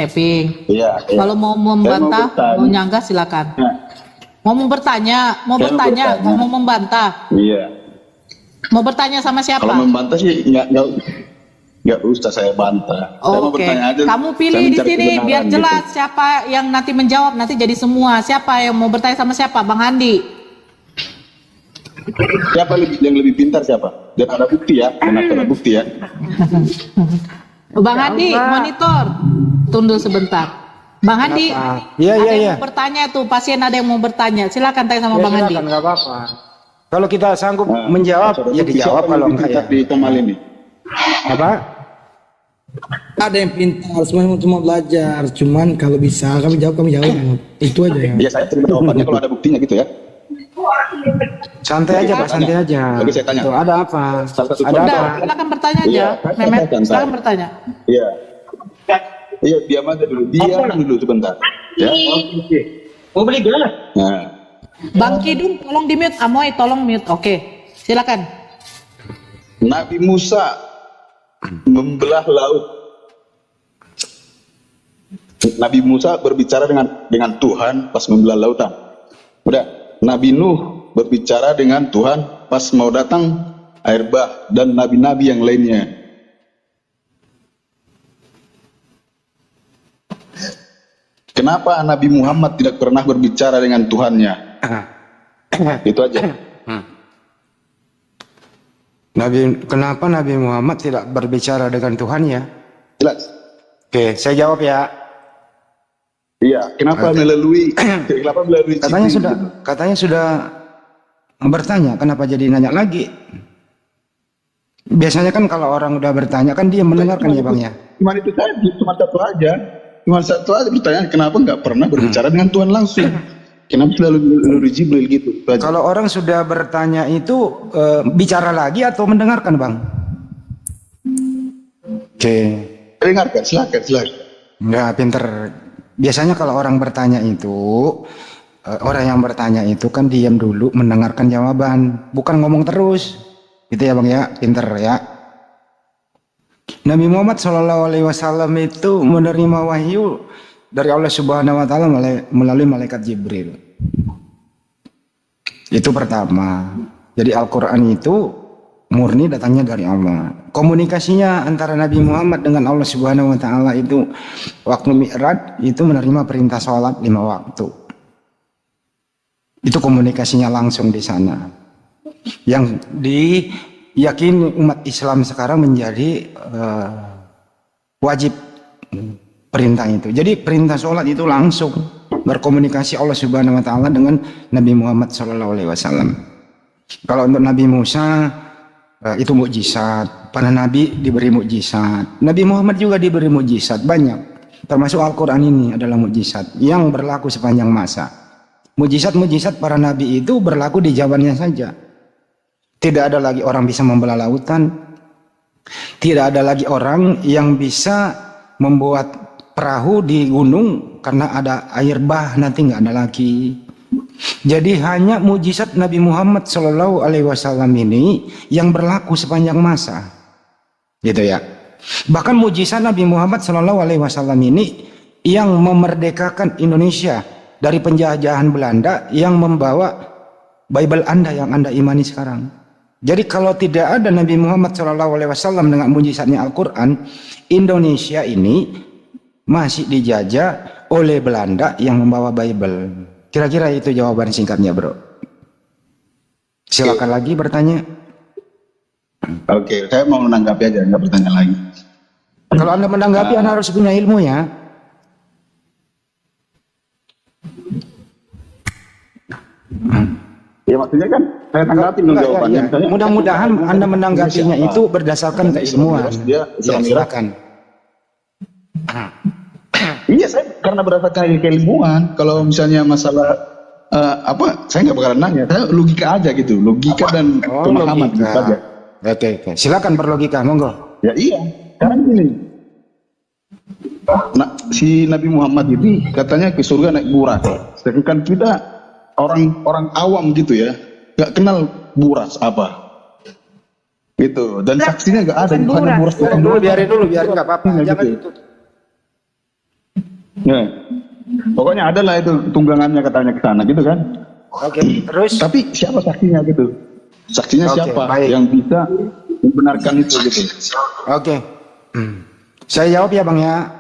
Iya. Kalau mau membantah, mau nyanggah silakan. Mau bertanya, mau membantah. Iya. Mau bertanya sama siapa? Kalau membantah sih nggak usah saya bantah. Saya mau Oke, bertanya aja. kamu Saya pilih di mencari sini kebenaran biar gitu. jelas siapa yang nanti menjawab, nanti jadi semua. Siapa yang mau bertanya sama siapa? Bang Andi. Siapa yang lebih pintar siapa? Dan ada bukti ya, ada bukti ya. Bang Andi, monitor. Tunggu sebentar. Bang Andi, Iya, ada iya, yang iya. mau bertanya tuh, pasien ada yang mau bertanya. Silakan tanya sama Bang Andi. Silakan, nggak apa-apa. Kalau kita sanggup menjawab, ya Bukti dijawab. siapa Kalau yang lebih enggak ya pintar di Kamal ini? apa? ada yang pintar, semua cuma belajar. Cuman kalau bisa kami jawab. Itu aja ya. Iya, saya terima jawabannya kalau ada buktinya gitu ya. Santai aja Pak, santai aja. Lagi saya tanya. Tuh, ada apa? Salah satu Ada Udah, apa? silakan bertanya aja. Iya, Mehmet, silakan, silakan Pak. bertanya. Iya. Iya, diam aja dulu. Diam dulu sebentar. Ya. Mau beli gelas? Nah, Bang Kidung, tolong di mute. Amoy, tolong mute. Oke, silakan. Nabi Musa membelah laut. Nabi Musa berbicara dengan Tuhan pas membelah lautan. Udah, Nabi Nuh berbicara dengan Tuhan pas mau datang air bah, dan nabi-nabi yang lainnya. Kenapa Nabi Muhammad tidak pernah berbicara dengan Tuhannya? Itu aja. Kenapa Nabi Muhammad tidak berbicara dengan Tuhannya? Jelas. Oke, saya jawab ya. Iya, kenapa melalui Katanya Jibril sudah gitu? katanya sudah bertanya, kenapa jadi nanya lagi? Biasanya kan kalau orang udah bertanya kan dia mendengarkan ya Bang ya. Cuma itu tadi, cuma satu aja pertanyaan, kenapa nggak pernah berbicara dengan Tuhan langsung? Kenapa selalu melalui Jibril gitu? Itu aja. Kalau orang sudah bertanya itu bicara lagi atau mendengarkan Bang? Oke. Dengarkan, silakan. Ya pinter. Biasanya kalau orang bertanya itu, orang yang bertanya itu kan diam dulu mendengarkan jawaban, bukan ngomong terus. Gitu ya Bang ya, pinter ya. Nabi Muhammad SAW itu menerima wahyu dari Allah Subhanahu Wa Taala melalui malaikat Jibril. Itu pertama. Jadi Al-Quran itu murni datangnya dari Allah. Komunikasinya antara Nabi Muhammad dengan Allah Subhanahu Wa Taala itu waktu Mi'raj itu menerima perintah sholat 5 waktu. Itu komunikasinya langsung di sana. Yang diyakini umat Islam sekarang menjadi wajib perintah itu. Jadi perintah sholat itu langsung berkomunikasi Allah Subhanahu Wa Taala dengan Nabi Muhammad SAW. Kalau untuk Nabi Musa itu mukjizat, para nabi diberi mukjizat. Nabi Muhammad juga diberi mukjizat banyak. Termasuk Al-Quran ini adalah mukjizat yang berlaku sepanjang masa. Mukjizat-mukjizat para nabi itu berlaku di zamannya saja. Tidak ada lagi orang bisa membelah lautan. Tidak ada lagi orang yang bisa membuat perahu di gunung karena ada air bah, nanti nggak ada lagi. Jadi hanya mujizat Nabi Muhammad SAW ini yang berlaku sepanjang masa, gitu ya. Bahkan mujizat Nabi Muhammad SAW ini yang memerdekakan Indonesia dari penjajahan Belanda, yang membawa Bible Anda yang Anda imani sekarang. Jadi kalau tidak ada Nabi Muhammad SAW dengan mujizatnya Al-Quran, Indonesia ini masih dijajah oleh Belanda yang membawa Bible. Kira-kira itu jawaban singkatnya bro. Silakan lagi bertanya. Oke, saya mau menanggapi aja, nggak bertanya lagi. Kalau Anda menanggapi Anda harus punya ilmu ya. Ya maksudnya kan saya tanggapi dong jawabannya. Ya. Mudah-mudahan Anda menanggapinya itu berdasarkan keilmuan. Ya, silakan. Iya, saya karena berdasarkan keilmuan. Kalau misalnya masalah saya nggak bakalan nanya. Saya logika aja gitu, logika dan pemahaman gitu aja. Oke. Silakan berlogika, monggo. Ya iya, sekarang gini. Nah, si Nabi Muhammad ini katanya ke surga naik buras. Sedangkan kita orang awam gitu ya, nggak kenal buras apa. Gitu. Dan saksinya nggak ada. Biarin dulu, nggak apa-apa. Jangan gitu. Ya. Pokoknya ada lah itu tunggangannya katanya ke sana gitu kan. Oke, terus. Tapi siapa saksinya gitu? Saksinya siapa yang bisa membenarkan itu gitu? Oke. Saya jawab ya Bang ya.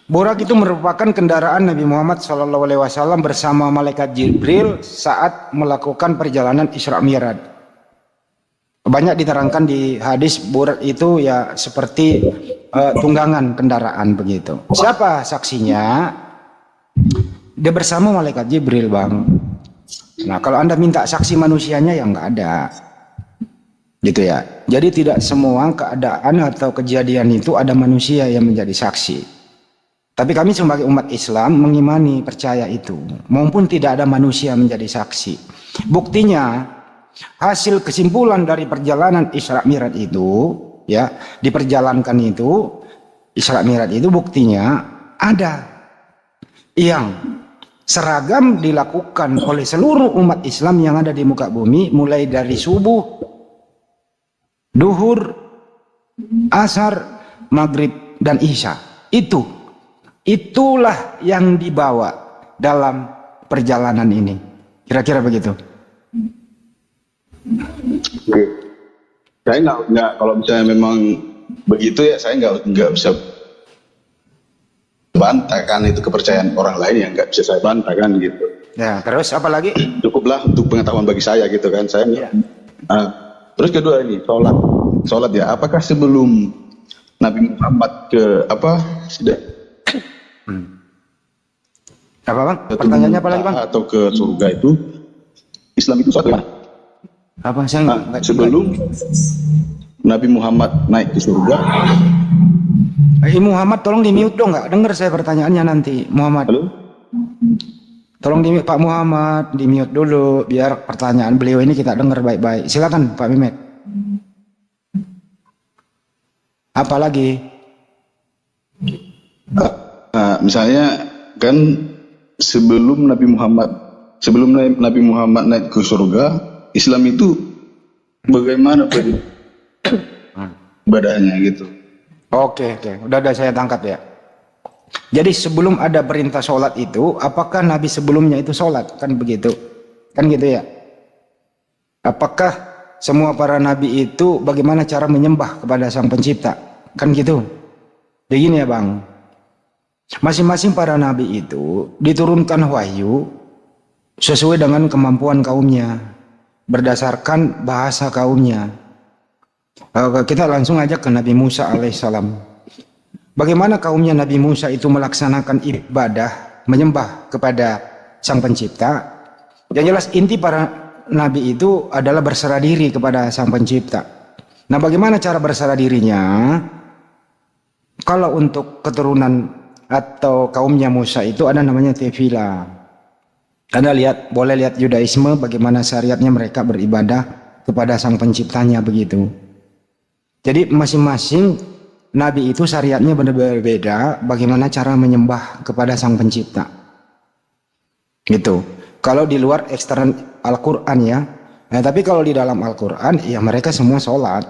Burak itu merupakan kendaraan Nabi Muhammad SAW bersama malaikat Jibril saat melakukan perjalanan Isra Mi'raj. Banyak diterangkan di hadis burak itu ya seperti tunggangan kendaraan begitu. Siapa saksinya? Dia bersama malaikat Jibril Bang. Nah kalau Anda minta saksi manusianya ya nggak ada. Gitu ya. Jadi tidak semua keadaan atau kejadian itu ada manusia yang menjadi saksi. Tapi kami sebagai umat Islam mengimani, percaya itu. Maupun tidak ada manusia menjadi saksi. Buktinya hasil kesimpulan dari perjalanan Isra Mi'raj itu ya, diperjalankan itu Isra Mi'raj itu buktinya ada yang seragam dilakukan oleh seluruh umat Islam yang ada di muka bumi, mulai dari subuh, duhur, asar, maghrib, dan isya. Itulah yang dibawa dalam perjalanan ini. Kira-kira begitu. Oke. Saya nggak kalau misalnya memang begitu ya saya nggak bisa bantahkan itu kepercayaan orang lain yang nggak bisa saya bantahkan gitu. Ya, terus apa lagi? Cukuplah untuk pengetahuan bagi saya gitu kan. Saya. Terus kedua ini sholat ya. Apakah sebelum Nabi Muhammad Apa bang? Ke Pertanyaannya apa lagi bang? atau ke surga itu, Islam itu satu ya. Apa saya Nah, sebelum Nabi Muhammad naik ke surga, Muhammad tolong di mute dong, nggak dengar saya pertanyaannya nanti Muhammad. halo? Tolong di mute Pak Muhammad, di mute dulu biar pertanyaan beliau ini kita dengar baik-baik. Silakan Pak Mehmet. Apa lagi? Misalnya kan sebelum Nabi Muhammad naik ke surga, Islam itu bagaimana ibadahnya gitu. Oke, udah ada saya tangkap ya. Jadi sebelum ada perintah sholat itu, apakah Nabi sebelumnya itu sholat? Kan begitu, kan gitu ya. Apakah semua para Nabi itu bagaimana cara menyembah kepada Sang Pencipta? Kan gitu. Begini ya bang, masing-masing para Nabi itu diturunkan wahyu sesuai dengan kemampuan kaumnya, berdasarkan bahasa kaumnya. Kita langsung aja ke Nabi Musa alaihissalam. Bagaimana kaumnya Nabi Musa itu melaksanakan ibadah, menyembah kepada Sang Pencipta? Yang jelas inti para Nabi itu adalah berserah diri kepada Sang Pencipta. Nah bagaimana cara berserah dirinya? Kalau untuk keturunan atau kaumnya Musa itu ada namanya tefila. Anda boleh lihat Yudaisme bagaimana syariatnya mereka beribadah kepada Sang Penciptanya begitu. Jadi masing-masing Nabi itu syariatnya berbeda bagaimana cara menyembah kepada Sang Pencipta. Gitu. Kalau di luar ekstern Al-Quran ya. Nah, tapi kalau di dalam Al-Quran ya mereka semua sholat.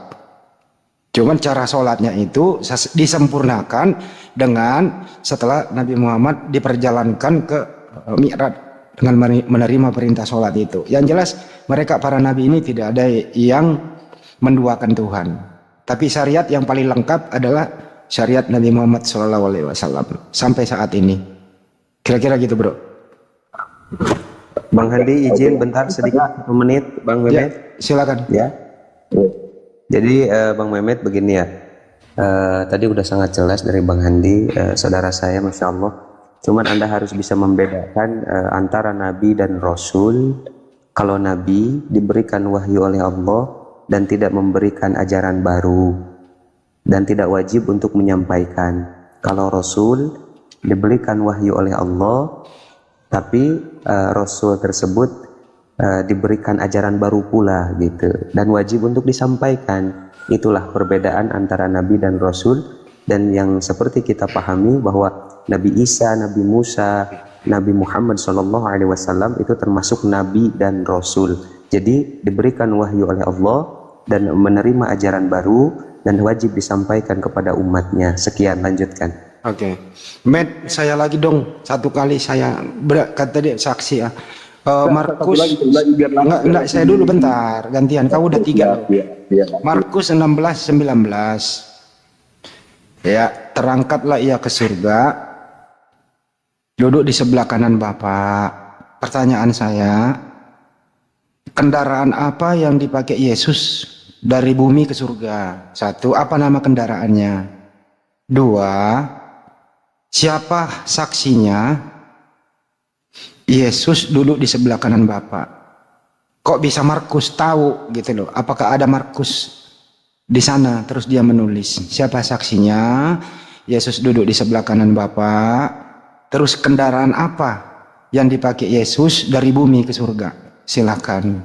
Cuman cara sholatnya itu disempurnakan dengan setelah Nabi Muhammad diperjalankan ke Mi'raj dengan menerima perintah sholat itu. Yang jelas mereka para Nabi ini tidak ada yang menduakan Tuhan. Tapi syariat yang paling lengkap adalah syariat Nabi Muhammad SAW sampai saat ini. Kira-kira gitu bro. Bang Handi izin bentar sedikit 1 menit Bang Mehmet. Ya, silakan. Ya. Jadi Bang Mehmet begini ya. Tadi udah sangat jelas dari Bang Handi, saudara saya Masya Allah. Cuman Anda harus bisa membedakan antara Nabi dan Rasul. Kalau Nabi diberikan wahyu oleh Allah dan tidak memberikan ajaran baru dan tidak wajib untuk menyampaikan. Kalau Rasul diberikan wahyu oleh Allah tapi Rasul tersebut diberikan ajaran baru pula gitu dan wajib untuk disampaikan. Itulah perbedaan antara Nabi dan Rasul, dan yang seperti kita pahami bahwa Nabi Isa, Nabi Musa, Nabi Muhammad SAW itu termasuk Nabi dan Rasul. Jadi diberikan wahyu oleh Allah dan menerima ajaran baru dan wajib disampaikan kepada umatnya. Sekian, lanjutkan. Oke. Matt, saya lagi dong. Satu kali saya kata dia saksi ya. Markus, enggak, saya dulu bentar. Gantian, kau udah 3. Markus 16:19. Ya, terangkatlah ia ke surga, duduk di sebelah kanan Bapa. Pertanyaan saya, kendaraan apa yang dipakai Yesus dari bumi ke surga? 1, apa nama kendaraannya? 2, siapa saksinya Yesus duduk di sebelah kanan Bapa? Kok bisa Markus tahu gitu loh? Apakah ada Markus di sana terus dia menulis? Siapa saksinya Yesus duduk di sebelah kanan Bapa? Terus kendaraan apa yang dipakai Yesus dari bumi ke surga? Silakan.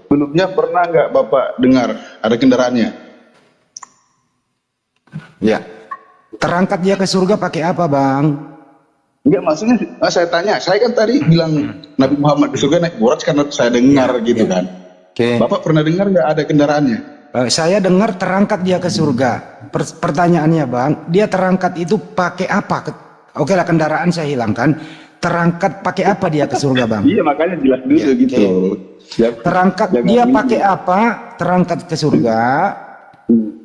Sebelumnya pernah nggak Bapak dengar ada kendaraannya? Ya. Terangkat dia ke surga pakai apa, Bang? Enggak, maksudnya saya tanya, saya kan tadi bilang Nabi Muhammad di surga naik Buraj karena saya dengar gitu kan. Oke. Bapak pernah dengar nggak ada kendaraannya? Saya dengar terangkat dia ke surga. Pertanyaannya Bang, dia terangkat itu pakai apa? Oke lah, kendaraan saya hilangkan. Terangkat pakai apa dia ke surga Bang? Iya, makanya jelas dulu gitu. Terangkat dia pakai apa? Terangkat ke surga.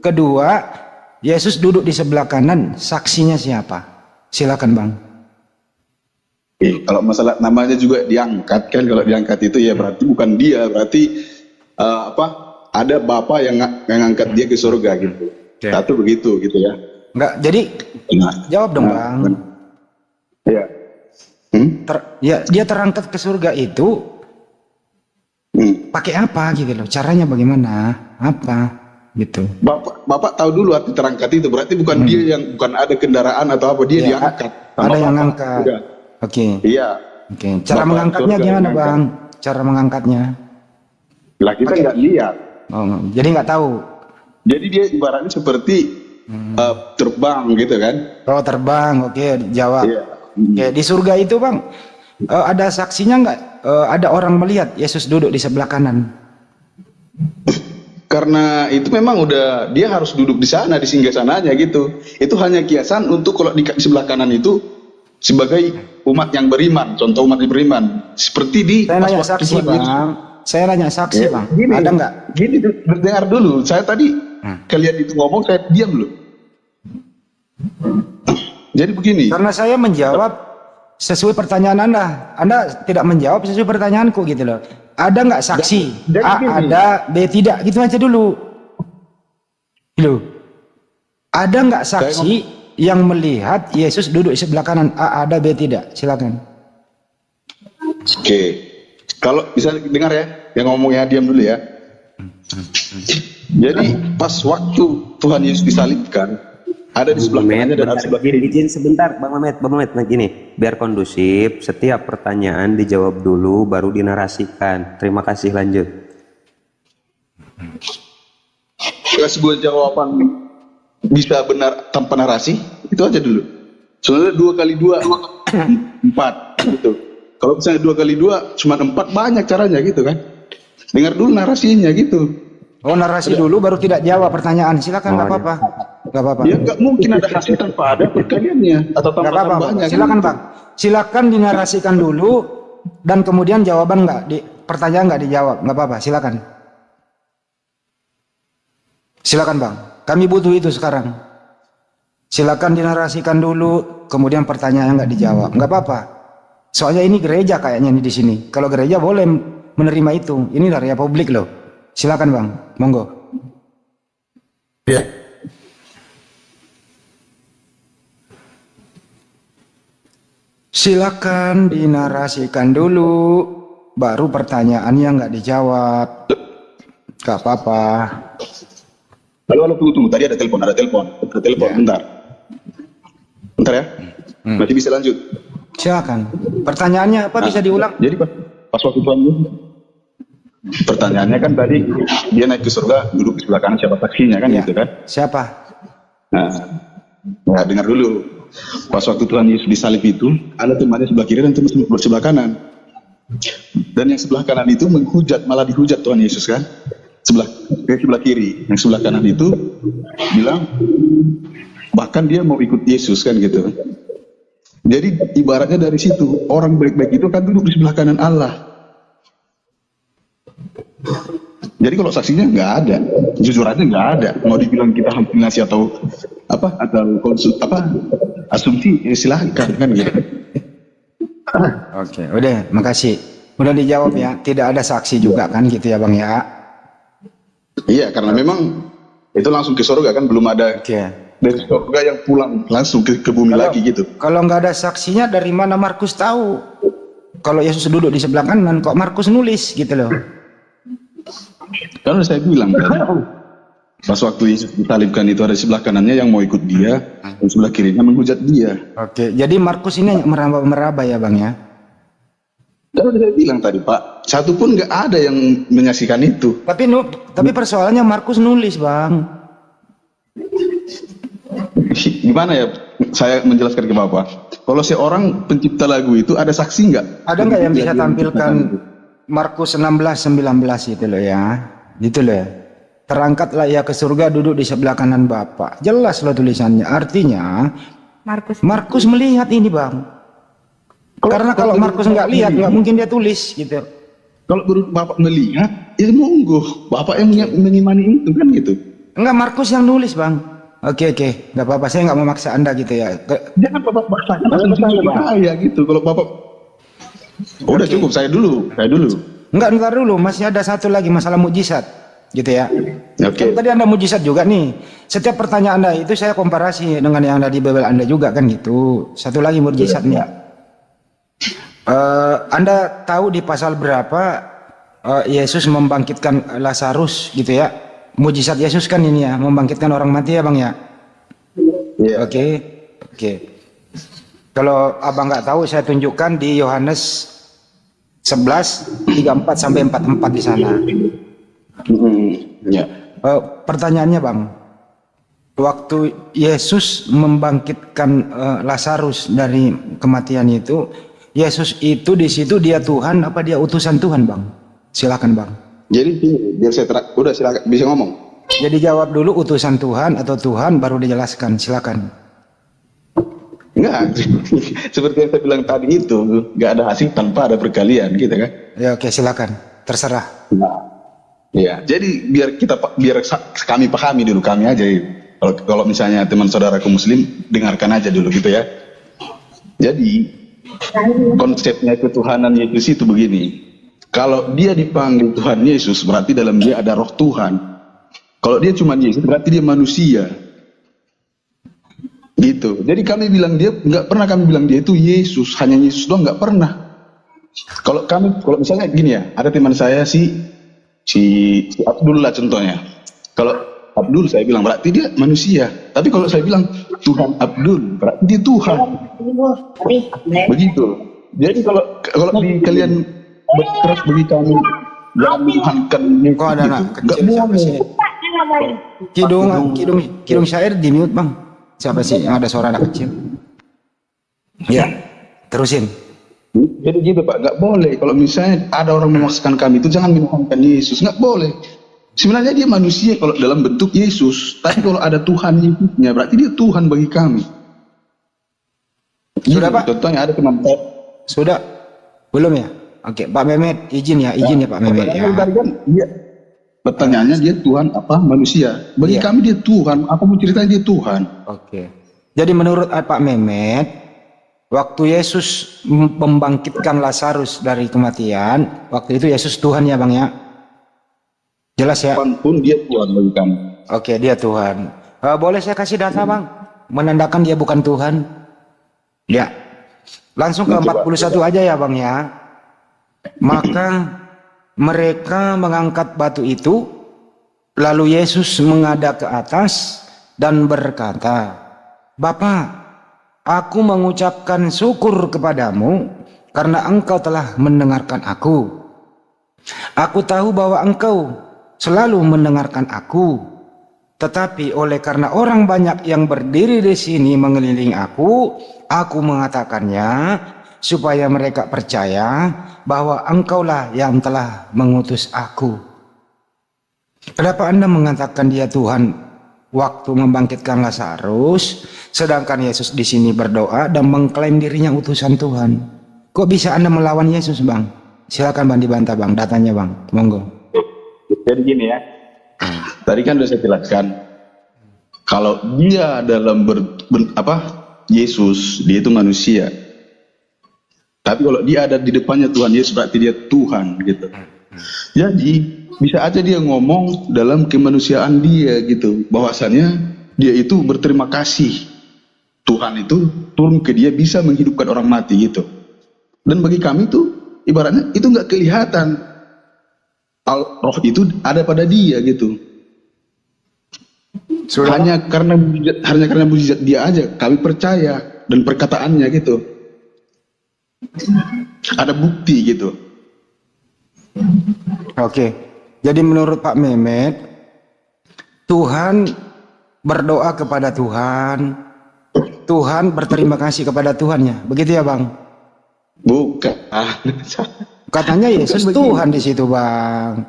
Kedua, Yesus duduk di sebelah kanan, saksinya siapa? Silakan Bang. Kalau masalah namanya juga diangkat kan, kalau diangkat itu ya berarti bukan dia, berarti ada Bapa yang ngangkat dia ke surga gitu. Satu begitu gitu ya. Enggak, jadi jawab dong Bang. Iya. dia terangkat ke surga itu pakai apa gitu loh? Caranya bagaimana? Apa gitu? Bapak tahu dulu arti terangkat itu, berarti bukan dia yang, bukan ada kendaraan atau apa, dia Ya, diangkat. ada yang Bapak. ngangkat. Udah. Oke. Iya. Oke. Cara Bapak mengangkatnya surga gimana yang bang? Cara mengangkatnya? Lah kita nggak lihat. Oh, jadi nggak tahu. Jadi dia ibaratnya seperti terbang gitu kan? Oh terbang, oke jawab. Iya. Oke, di surga itu bang, ada saksinya nggak? Ada orang melihat Yesus duduk di sebelah kanan. Karena itu memang udah dia harus duduk di sana, di singgasananya gitu. Itu hanya kiasan untuk kalau di sebelah kanan itu sebagai umat yang beriman, contoh umat yang beriman. Seperti di Saya pas nanya waktu saksi Tuhan Yesus. bang. Saya nanya saksi bang. Gini, Ada nggak? Gini, dengar dulu. Saya tadi kalian itu ngomong, saya diam dulu. Jadi begini. Karena saya menjawab sesuai pertanyaan Anda. Anda tidak menjawab sesuai pertanyaanku gitu loh. Ada nggak saksi? Dan A gini. ada, B tidak. Gitu aja dulu. Gitu. Ada nggak saksi yang melihat Yesus duduk di sebelah kanan? A ada, B tidak. Silakan. Oke. Kalau bisa dengar ya, yang ngomongnya diam dulu ya. Jadi pas waktu Tuhan Yesus disalibkan, ada di sebelah kanannya dan ada di sebelah kiri. Izin sebentar, Bang Mamet, nah gini, biar kondusif, setiap pertanyaan dijawab dulu, baru dinarasikan. Terima kasih, lanjut. Sebuah jawaban bisa benar tanpa narasi, itu aja dulu. Sebenarnya 2 kali 2 4 gitu. Kalau misalnya 2 kali 2 cuma 4, banyak caranya gitu kan. Dengar dulu narasinya gitu. Oh narasi dulu baru tidak jawab pertanyaan. Silakan nggak apa-apa. Nggak apa-apa. Ya nggak mungkin ada hasil tanpa ada pertanyaannya atau Nggak tanpa apa-apa. tambahnya. Silakan gitu. bang. Silakan dinarasikan dulu dan kemudian jawaban pertanyaan nggak dijawab. Nggak apa-apa. Silakan. Silakan bang. Kami butuh itu sekarang. Silakan dinarasikan dulu, kemudian pertanyaan nggak dijawab. Nggak apa-apa. Soalnya ini gereja kayaknya nih di sini. Kalau gereja boleh menerima itu. Ini area publik loh. Silakan bang, monggo. Ya. Silakan dinarasikan dulu, baru pertanyaannya nggak dijawab. Gak apa-apa. Halo, tunggu. Tadi ada telepon. Bentar. Bentar ya. Nanti bisa lanjut. Silakan. Pertanyaannya apa bisa diulang? Jadi pas waktu Tuhan Yesus, pertanyaannya kan tadi dia naik ke surga, duduk di sebelah kanan, siapa saksinya kan Ya. gitu kan? Siapa? Nah, dengar dulu. Pas waktu Tuhan Yesus disalib itu, ada temannya sebelah kiri dan teman sebelah kanan. Dan yang sebelah kanan itu menghujat, malah dihujat Tuhan Yesus kan? Sebelah kiri, yang sebelah kanan itu bilang bahkan dia mau ikut Yesus kan gitu. Jadi ibaratnya dari situ orang baik-baik itu kan duduk di sebelah kanan Allah. Jadi kalau saksinya nggak ada, jujur aja nggak ada. Mau dibilang kita hampinasi atau asumsi, silahkan kan gitu. Oke, udah, makasih. Udah dijawab ya. Tidak ada saksi juga kan gitu ya bang ya. Iya, karena memang itu langsung ke surga kan, belum ada dari surga yang pulang langsung ke bumi lagi gitu. Kalau nggak ada saksinya, dari mana Markus tahu kalau Yesus duduk di sebelah kanan? Kok Markus nulis gitu loh? Kan udah saya bilang tadi, pas waktu Yesus disalibkan itu ada di sebelah kanannya yang mau ikut dia, dan sebelah kirinya menghujat dia. Oke, jadi Markus ini meraba-meraba ya bang ya? Kan udah saya bilang tadi Pak, satu pun nggak ada yang menyaksikan itu. Tapi persoalannya Markus nulis bang. Gimana ya saya menjelaskan ke Bapak? Kalau seorang pencipta lagu itu ada saksi nggak? Ada nggak yang bisa tampilkan Markus 16:19 itu loh ya? Gitu loh ya. Terangkatlah ia ke surga, duduk di sebelah kanan Bapa. Jelas loh tulisannya. Artinya Markus melihat ini bang. Karena kalau Markus nggak lihat, nggak mungkin dia tulis gitu. Kalau Bapak melihat, ya monggo. Bapak yang mengimani itu kan gitu. Enggak, Markus yang nulis bang. Oke, nggak apa-apa. Saya nggak mau maksa Anda gitu ya. Jangan Bapak maksakan, asumsi bahaya gitu. Kalau Bapak, udah cukup. Saya dulu. Enggak, ntar dulu. Masih ada satu lagi masalah mukjizat, gitu ya. Kan tadi Anda mukjizat juga nih. Setiap pertanyaan Anda itu saya komparasi dengan yang ada di Bible Anda juga kan gitu. Satu lagi mukjizat nih. Anda tahu di pasal berapa Yesus membangkitkan Lazarus gitu ya? Mujizat Yesus kan ini ya, membangkitkan orang mati ya Bang ya? Iya. Oke. Kalau abang nggak tahu, saya tunjukkan di Yohanes 11 34 sampai 44 di sana. Ya. Pertanyaannya Bang, waktu Yesus membangkitkan Lazarus dari kematian itu, Yesus itu di situ dia Tuhan apa dia utusan Tuhan Bang? Silakan Bang. Jadi biar saya udah silakan bisa ngomong. Jadi jawab dulu utusan Tuhan atau Tuhan baru dijelaskan. Silakan. Enggak, seperti yang saya bilang tadi itu, nggak ada hasil tanpa ada perkalian gitu kan. Ya oke, silakan. Terserah. Nah, ya, jadi biar kami pahami dulu, kami aja. Kalau misalnya teman saudaraku Muslim, dengarkan aja dulu gitu ya. Jadi konsepnya ketuhanan Yesus itu begini. Kalau dia dipanggil Tuhan Yesus, berarti dalam dia ada roh Tuhan. Kalau dia cuma Yesus, berarti dia manusia. Gitu. Jadi kami bilang dia, nggak pernah kami bilang dia itu Yesus, hanya Yesus doang, nggak pernah. Kalau misalnya gini ya, ada teman saya si Abdul lah contohnya. Kalau Abdul saya bilang berarti dia manusia. Tapi kalau saya bilang Tuhan Abdul, berarti dia Tuhan. Begitu. Jadi kalau di kalian berkeras bagi kami jangan menuhankan Kok ada anak nggak kecil siapa boleh. sih? Kidung syair di mute Bang. Siapa sih yang ada suara anak kecil? Ya, terusin. Jadi gitu Pak, nggak boleh. Kalau misalnya ada orang memaksakan kami itu jangan menuhankan Yesus, nggak boleh. Sebenarnya dia manusia kalau dalam bentuk Yesus, tapi kalau ada Tuhan Yesusnya berarti dia Tuhan bagi kami. Sudah Pak? Contohnya ada teman saya. Sudah? Belum ya? Oke, Pak Mehmet, izin ya Pak Mehmet ya. Iya. Pertanyaannya dia Tuhan apa manusia? Bagi Iya. kami dia Tuhan. Apa mau ceritanya dia Tuhan? Oke. Jadi menurut Pak Mehmet, waktu Yesus membangkitkan Lazarus dari kematian, waktu itu Yesus Tuhan ya Bang ya? Jelas ya? Kapanpun dia Tuhan bagi kami. Oke, dia Tuhan. Boleh saya kasih data Bang? Menandakan dia bukan Tuhan? Ya. Langsung ke 41 aja ya Bang ya. Maka mereka mengangkat batu itu, lalu Yesus menghadap ke atas dan berkata, Bapa, aku mengucapkan syukur kepadamu karena engkau telah mendengarkan aku. Aku tahu bahwa engkau selalu mendengarkan aku, tetapi oleh karena orang banyak yang berdiri di sini mengelilingi aku mengatakannya supaya mereka percaya bahwa engkaulah yang telah mengutus aku. Kenapa Anda mengatakan dia Tuhan waktu membangkitkan Lazarus, sedangkan Yesus di sini berdoa dan mengklaim dirinya utusan Tuhan? Kok bisa Anda melawan Yesus Bang? Silakan Bang dibantah Bang, datanya Bang, monggo. Jadi gini ya, tadi kan sudah saya jelaskan, kalau dia dalam Yesus, dia itu manusia. Tapi kalau dia ada di depannya Tuhan Yesus, berarti dia Tuhan gitu. Jadi bisa aja dia ngomong dalam kemanusiaan dia gitu, bahwasannya dia itu berterima kasih Tuhan itu turun ke dia bisa menghidupkan orang mati gitu. Dan bagi kami itu ibaratnya itu nggak kelihatan, roh itu ada pada dia gitu. Hanya karena mujizat dia aja kami percaya dan perkataannya gitu. Ada bukti gitu. Oke, jadi menurut Pak Mehmet, Tuhan berdoa kepada Tuhan, Tuhan berterima kasih kepada Tuhannya, begitu ya Bang? Bukan. Katanya Yesus Tuhan di situ Bang.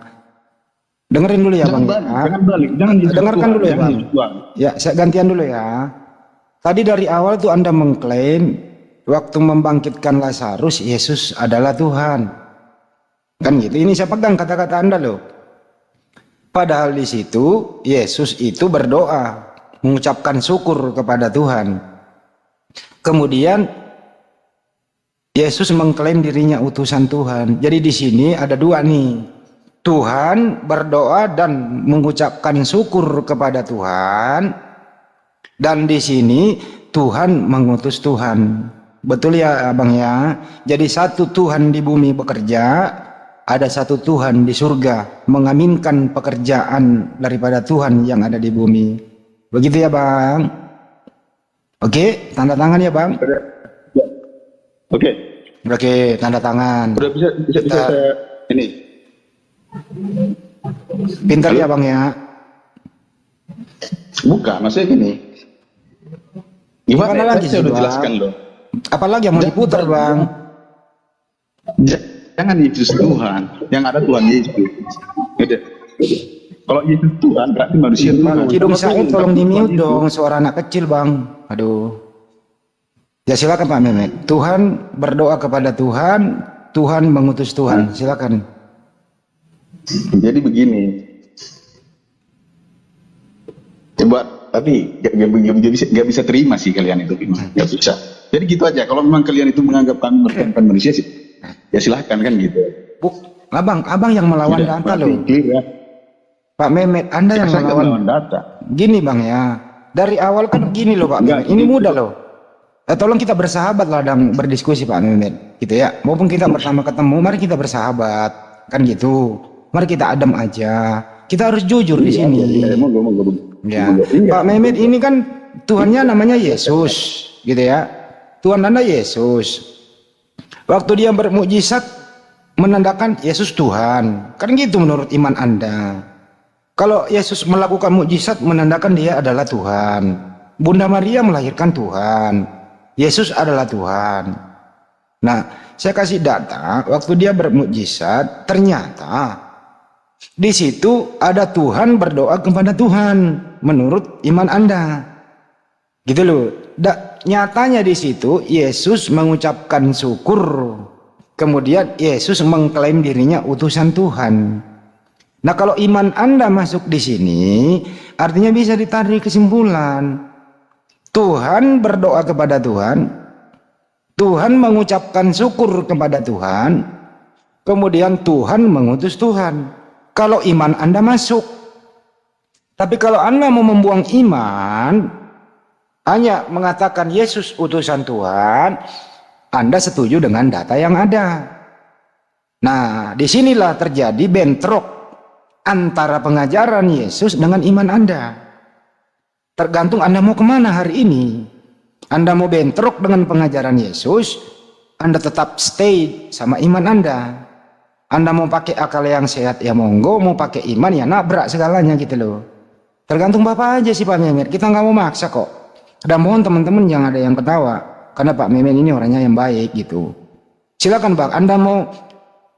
Dengerin dulu ya Bang. Jangan balik, jangan Dengarkan dulu ya Bang. Tuhan. Ya, saya gantian dulu ya. Tadi dari awal tuh Anda mengklaim waktu membangkitkan Lazarus Yesus adalah Tuhan. Kan gitu. Ini saya pegang kata-kata Anda loh. Padahal di situ Yesus itu berdoa, mengucapkan syukur kepada Tuhan. Kemudian Yesus mengklaim dirinya utusan Tuhan. Jadi di sini ada dua nih. Tuhan berdoa dan mengucapkan syukur kepada Tuhan. Dan di sini Tuhan mengutus Tuhan. Betul ya abang ya. Jadi satu Tuhan di bumi bekerja, ada satu Tuhan di surga mengaminkan pekerjaan daripada Tuhan yang ada di bumi. Begitu ya bang. Oke, tanda tangan ya bang. Oke. Oke, tanda tangan. Udah bisa saya ini. Pintar ya bang ya. Bukan, maksudnya gini. Gimana lagi Saya sih udah bang? jelaskan loh. Apalagi yang mau diputar bang? Jangan Yesus Tuhan, yang ada Tuhan Yesus. Gitu. Kalau Yesus Tuhan berarti manusia Tuhan. Kidung Said tolong di mute dong, suara anak kecil bang. Aduh. Ya silakan Pak Mehmet. Tuhan berdoa kepada Tuhan, Tuhan mengutus Tuhan. Silakan. Jadi begini. Coba, tapi gak bisa terima sih kalian itu. Gak bisa. Jadi gitu aja. Kalau memang kalian itu menganggap kami merendahkan manusia sih, ya silahkan kan gitu. Abang yang melawan Sudah, data berarti loh. clear ya. Pak Mehmet, Anda yang Saya nggak melawan. melawan data. Gini bang ya. Dari awal kan gini loh Pak Mehmet. Ini mudah loh. Tolong kita bersahabat lah dan berdiskusi Pak Mehmet. Gitu ya. Maupun kita pertama ketemu, mari kita bersahabat. Kan gitu. Mari kita adem aja. Kita harus jujur di sini. Iya, monggo. Ya, Iya. Pak Mehmet ini kan Tuhannya namanya Yesus, gitu ya. Tuhan Anda Yesus. Waktu dia bermukjizat menandakan Yesus Tuhan, kan gitu menurut iman Anda. Kalau Yesus melakukan mukjizat menandakan dia adalah Tuhan. Bunda Maria melahirkan Tuhan. Yesus adalah Tuhan. Nah, saya kasih data, waktu dia bermukjizat, ternyata di situ ada Tuhan berdoa kepada Tuhan menurut iman Anda. Gitu loh. Nyatanya di situ Yesus mengucapkan syukur. Kemudian Yesus mengklaim dirinya utusan Tuhan. Nah, kalau iman Anda masuk di sini, artinya bisa ditarik kesimpulan. Tuhan berdoa kepada Tuhan. Tuhan mengucapkan syukur kepada Tuhan. Kemudian Tuhan mengutus Tuhan. Kalau iman Anda masuk. Tapi kalau Anda mau membuang iman, hanya mengatakan Yesus utusan Tuhan, Anda setuju dengan data yang ada. Nah, disinilah terjadi bentrok antara pengajaran Yesus dengan iman Anda. Tergantung Anda mau kemana hari ini. Anda mau bentrok dengan pengajaran Yesus, Anda tetap stay sama iman Anda. Anda mau pakai akal yang sehat ya monggo, mau pakai iman ya nabrak segalanya gitu loh. Tergantung Bapak aja sih Pak Mehmet, kita nggak mau maksa kok. Dan mohon teman-teman jangan ada yang ketawa, karena Pak Mehmet ini orangnya yang baik gitu. Silakan Pak, Anda mau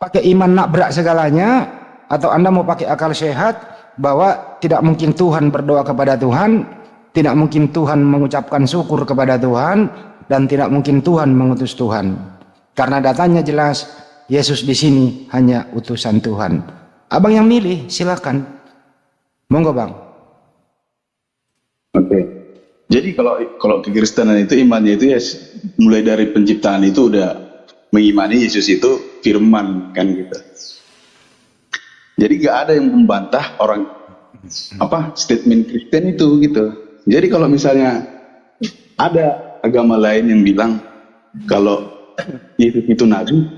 pakai iman nabrak segalanya, atau Anda mau pakai akal sehat, bahwa tidak mungkin Tuhan berdoa kepada Tuhan, tidak mungkin Tuhan mengucapkan syukur kepada Tuhan, dan tidak mungkin Tuhan mengutus Tuhan. Karena datanya jelas, Yesus di sini hanya utusan Tuhan. Abang yang milih, silakan. Monggo Bang. Oke. Jadi kalau kekristenan itu imannya itu ya mulai dari penciptaan itu udah mengimani Yesus itu firman kan gitu. Jadi gak ada yang membantah orang statement Kristen itu gitu. Jadi kalau misalnya ada agama lain yang bilang kalau Yesus itu nabi,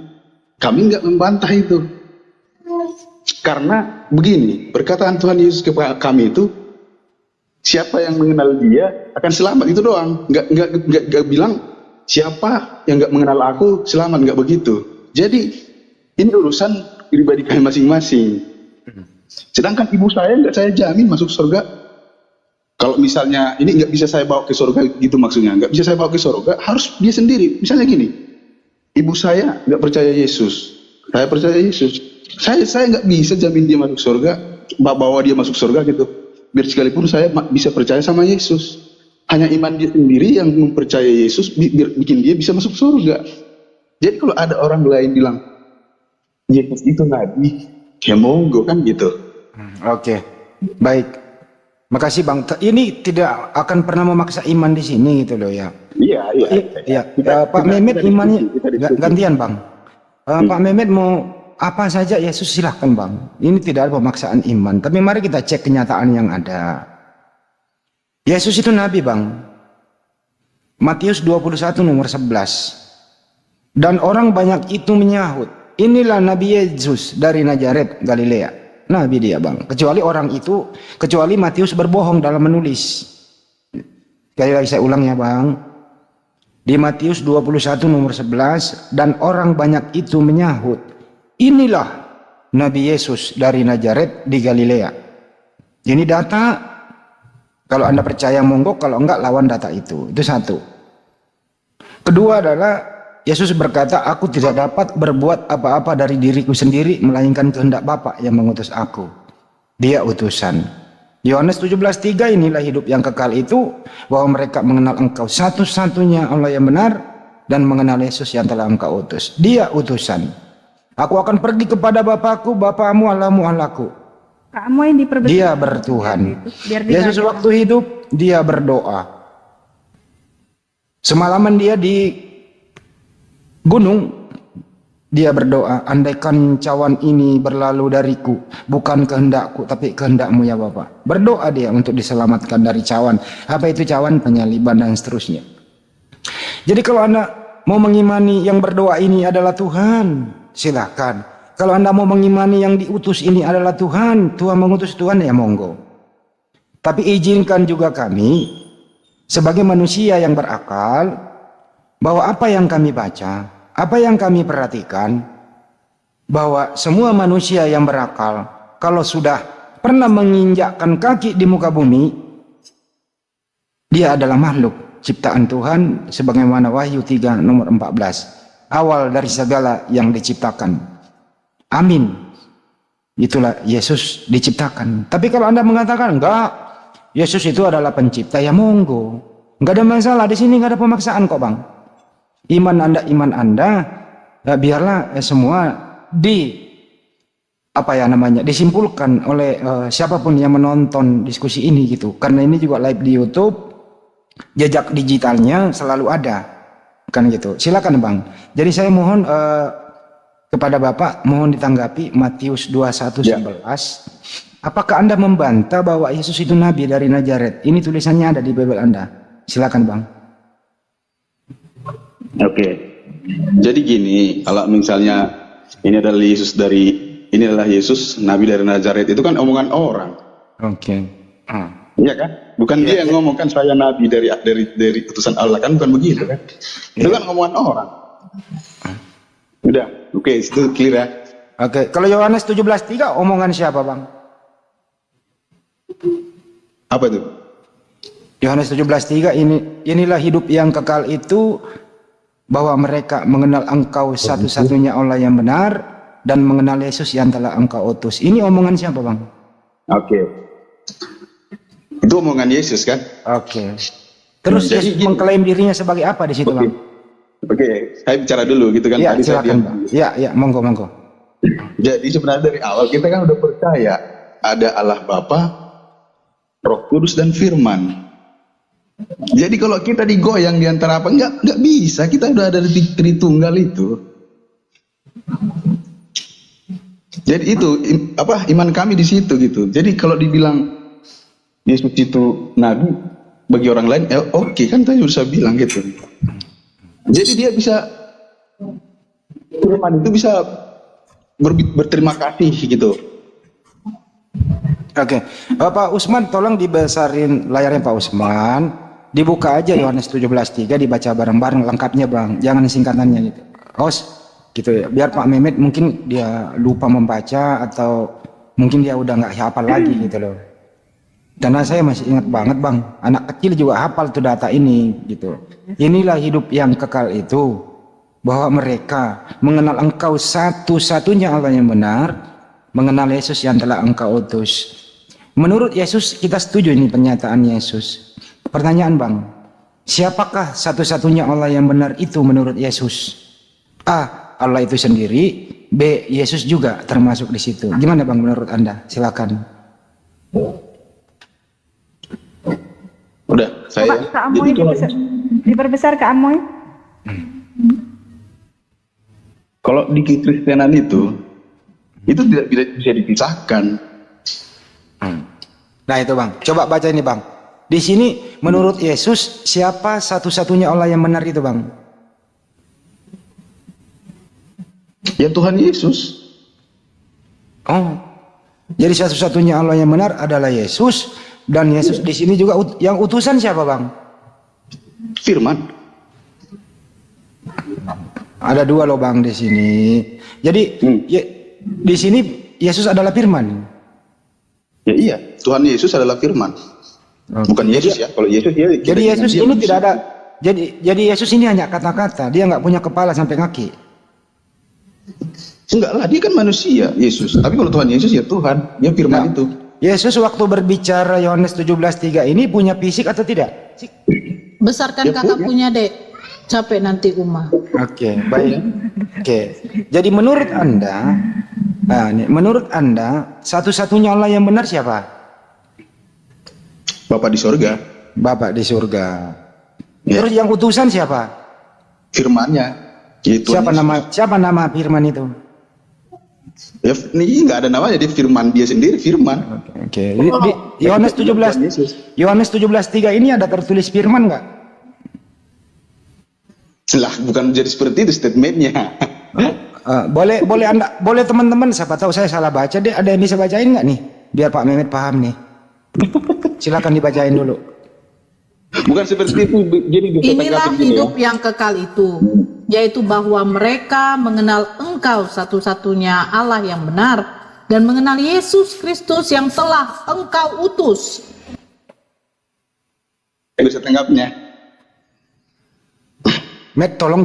kami nggak membantah itu. Karena begini, perkataan Tuhan Yesus kepada kami itu, siapa yang mengenal dia akan selamat, itu doang. Nggak bilang siapa yang nggak mengenal aku selamat, nggak begitu. Jadi ini urusan pribadi kami masing-masing. Sedangkan ibu saya nggak saya jamin masuk surga. Kalau misalnya ini nggak bisa saya bawa ke surga gitu maksudnya, nggak bisa saya bawa ke surga, harus dia sendiri. Misalnya gini, ibu saya nggak percaya Yesus, saya percaya Yesus. Saya nggak bisa jamin dia masuk surga, bawa dia masuk surga gitu. Biar sekalipun saya bisa percaya sama Yesus, hanya iman dia sendiri yang mempercaya Yesus bikin dia bisa masuk surga. Jadi kalau ada orang lain bilang Yesus itu nabi, ya monggo kan gitu. Oke, baik. Makasih Bang. Ini tidak akan pernah memaksa iman di sini gitu loh ya. Iya. Pak Mehmet imannya gantian Bang. Pak Mehmet mau apa saja Yesus silahkan Bang. Ini tidak ada pemaksaan iman. Tapi mari kita cek kenyataan yang ada. Yesus itu nabi Bang. Matius 21 nomor 11. Dan orang banyak itu menyahut, inilah Nabi Yesus dari Nazaret Galilea. Nabi dia bang. Kecuali Matius berbohong dalam menulis. Sekali lagi saya ulang ya bang. Di Matius 21 nomor 11. Dan orang banyak itu menyahut, inilah Nabi Yesus dari Nazaret di Galilea. Ini data. Kalau Anda percaya monggo, kalau enggak lawan data itu. Itu satu. Kedua adalah Yesus berkata, aku tidak dapat berbuat apa-apa dari diriku sendiri, melainkan kehendak Bapa yang mengutus aku. Dia utusan. Yohanes 17:3, inilah hidup yang kekal itu, bahwa mereka mengenal engkau satu-satunya Allah yang benar, dan mengenal Yesus yang telah engkau utus. Dia utusan. Aku akan pergi kepada Bapakku, Bapamu, Allahmu, Allahku. Kamu yang diperbesar. Dia bertuhan. Biar Yesus didengar. waktu hidup, dia berdoa. Semalaman dia di gunung, dia berdoa, andaikan cawan ini berlalu dariku, bukan kehendakku tapi kehendakmu ya Bapa. Berdoa dia untuk diselamatkan dari cawan. Apa itu cawan? Penyaliban dan seterusnya. Jadi kalau Anda mau mengimani yang berdoa ini adalah Tuhan, silakan. Kalau Anda mau mengimani yang diutus ini adalah Tuhan, Tuhan mengutus Tuhan, ya monggo. Tapi izinkan juga kami sebagai manusia yang berakal, bahwa apa yang kami baca, apa yang kami perhatikan, bahwa semua manusia yang berakal, kalau sudah pernah menginjakkan kaki di muka bumi, dia adalah makhluk ciptaan Tuhan, sebagaimana Wahyu 3 nomor 14. Awal dari segala yang diciptakan. Amin. Itulah Yesus diciptakan. Tapi kalau Anda mengatakan enggak, Yesus itu adalah pencipta, ya monggo. Enggak ada masalah, di sini enggak ada pemaksaan kok bang. Iman Anda, ya biarlah semua disimpulkan oleh siapapun yang menonton diskusi ini gitu. Karena ini juga live di YouTube, jejak digitalnya selalu ada, kan gitu. Silakan bang. Jadi saya mohon kepada Bapak, mohon ditanggapi Matius 21:11. Apakah Anda membantah bahwa Yesus itu Nabi dari Nazaret? Ini tulisannya ada di Bible Anda. Silakan bang. Oke. Jadi gini, kalau misalnya ini adalah Yesus Nabi dari Nazaret, itu kan omongan orang. Oke. Iya kan? Bukan dia yang ngomong kan, saya Nabi dari utusan Allah, kan bukan begitu kan? Itu kan omongan orang. Udah, oke, itu clear ya. Oke, kalau Yohanes 17:3 omongan siapa bang? Apa itu? Yohanes 17:3, inilah hidup yang kekal itu, bahwa mereka mengenal engkau satu-satunya Allah yang benar, dan mengenal Yesus yang telah engkau utus. Ini omongan siapa bang? Oke. Itu omongan Yesus kan? Oke. Terus Jadi Yesus mengklaim dirinya sebagai apa di situ bang? Oke, saya bicara dulu gitu kan. Ya Tadi saya silakan bang. Ya, monggo. Jadi sebenarnya dari awal kita kan udah percaya ada Allah Bapa, Roh Kudus dan Firman. Jadi kalau kita digoyang di antara apa, nggak bisa. Kita udah ada di Tritunggal itu. Jadi itu iman kami di situ gitu. Jadi kalau dibilang Yesus itu Nabi bagi orang lain, oke, kan tadi bisa bilang gitu. Jadi dia bisa, Firman itu bisa berterima kasih gitu. Oke. Pak Usman, tolong dibesarin layarnya Pak Usman. Dibuka aja Yohanes 17:3, dibaca bareng-bareng lengkapnya bang. Jangan singkatannya gitu. Host, gitu ya. Biar Pak Mehmet mungkin dia lupa membaca, atau mungkin dia udah nggak hafal lagi gitu loh. Karena saya masih ingat banget bang, anak kecil juga hafal tuh data ini gitu. Inilah hidup yang kekal itu, bahwa mereka mengenal engkau satu-satunya Allah yang benar, mengenal Yesus yang telah engkau utus. Menurut Yesus, kita setuju ini pernyataan Yesus. Pertanyaan bang, siapakah satu-satunya Allah yang benar itu menurut Yesus? A, Allah itu sendiri. B, Yesus juga termasuk di situ. Gimana bang menurut Anda? Silakan. Udah, saya. Coba Kak Amoy diperbesar Kak Amoy. Kalau di Kekristenan itu tidak bisa dipisahkan. Nah itu bang, coba baca ini bang. Di sini menurut Yesus siapa satu-satunya Allah yang benar itu, Bang? Ya Tuhan Yesus. Oh. Jadi satu-satunya Allah yang benar adalah Yesus, dan Yesus di sini juga yang utusan siapa, Bang? Firman. Ada dua loh, Bang, di sini. Jadi di sini Yesus adalah firman. Ya iya, Tuhan Yesus adalah firman. Bukan Yesus ya. Kalau Yesus ya. Jadi Yesus ini tidak ada. Jadi Yesus ini hanya kata-kata. Dia nggak punya kepala sampai kaki. Enggak lah, dia kan manusia, Yesus. Tapi kalau Tuhan Yesus ya Tuhan, dia firman itu. Yesus waktu berbicara Yohanes 17:3 ini punya fisik atau tidak? Besarkan kakak punya, Dek. Capek nanti Uma. Oke, baik. Oke. Jadi menurut Anda, satu-satunya Allah yang benar siapa? Bapa di sorga. Bapak di surga. Ya. Terus yang utusan siapa? Firman-Nya. Yaitu Siapa nama firman itu? Ya, ini nggak ada namanya, dia firman dia sendiri, firman. Oke. Di Yohanes 17:3 ini ada tertulis firman nggak? Lah, bukan jadi seperti itu statementnya. Boleh teman-teman, siapa tahu saya salah baca deh. Ada yang bisa bacain nggak nih? Biar Pak Mehmet paham nih. Silakan dibacain dulu. Bukan seperti itu. Jadi Inilah hidup yang kekal itu, yaitu bahwa mereka mengenal Engkau satu-satunya Allah yang benar, dan mengenal Yesus Kristus yang telah Engkau utus. Bisa tanggapnya. Met, tolong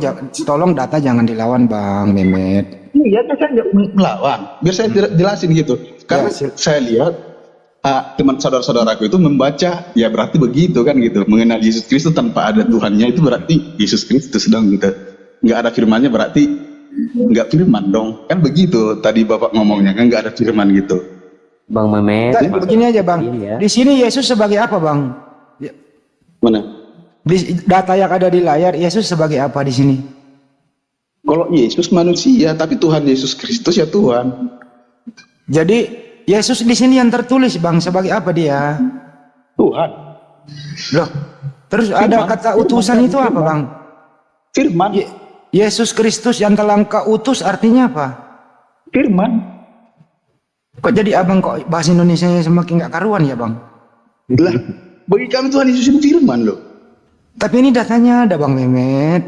data jangan dilawan, Bang Mehmet. Iya, saya nggak melawan. Biar saya jelasin gitu. Karena saya lihat teman saudara-saudaraku itu membaca, ya berarti begitu kan gitu. Mengenal Yesus Kristus tanpa ada Tuhannya itu berarti Yesus Kristus dong gitu. Nggak ada firmannya berarti nggak firman dong. Kan begitu tadi Bapak ngomongnya, kan nggak ada firman gitu. Bang Mehmet. Begini aja, Bang. Di sini Yesus sebagai apa, Bang? Mana? Di data yang ada di layar, Yesus sebagai apa di sini? Kalau Yesus manusia, tapi Tuhan Yesus Kristus ya Tuhan. Jadi Yesus di sini yang tertulis, Bang, sebagai apa dia? Tuhan. Loh, terus ada kata utusan itu apa, Bang? Firman. Yesus Kristus yang telah Engkau utus artinya apa? Firman. Kok jadi abang kok bahasa Indonesia semakin nggak karuan ya, Bang? Lah, bagi kami Tuhan Yesus itu firman loh. Tapi ini datanya ada, Bang Mehmet.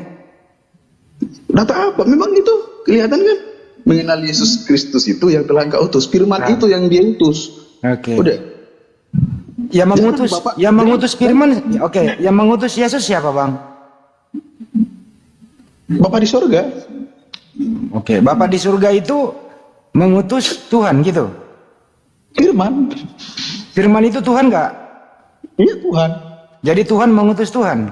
Data apa? Memang itu kelihatan kan? Mengenal Yesus Kristus itu yang telah Engkau utus. Firman itu yang dia utus. Oke. Udah. Yang mengutus firman, oke. Yang mengutus Yesus siapa, Bang? Bapa di sorga. Oke, Bapa di surga itu mengutus Tuhan gitu. Firman. Firman itu Tuhan nggak? Iya Tuhan. Jadi Tuhan mengutus Tuhan.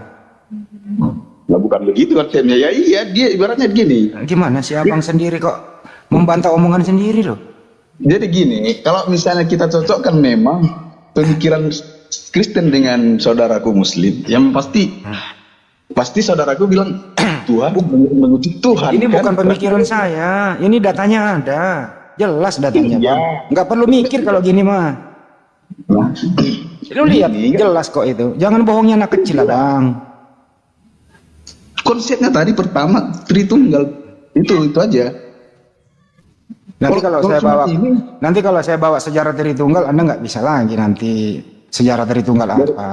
Nah, bukan begitu artinya. Ya iya, dia ibaratnya gini. Gimana sih abang sendiri kok membantah omongan sendiri loh? Jadi gini, kalau misalnya kita cocokkan memang pemikiran Kristen dengan saudaraku Muslim, yang pasti saudaraku bilang Tuhan mengutus Tuhan. Ini kan? bukan pemikiran saya, ini datanya ada, jelas datanya, Iya. Bang. Nggak perlu mikir kalau gini mah. Lu lihat, jelas kok itu. Jangan bohongnya anak kecil lah, Bang. Konsepnya tadi pertama Tritunggal itu aja. Nanti kalau saya bawa sejarah Tritunggal, Anda nggak bisa lagi nanti sejarah Tritunggal apa.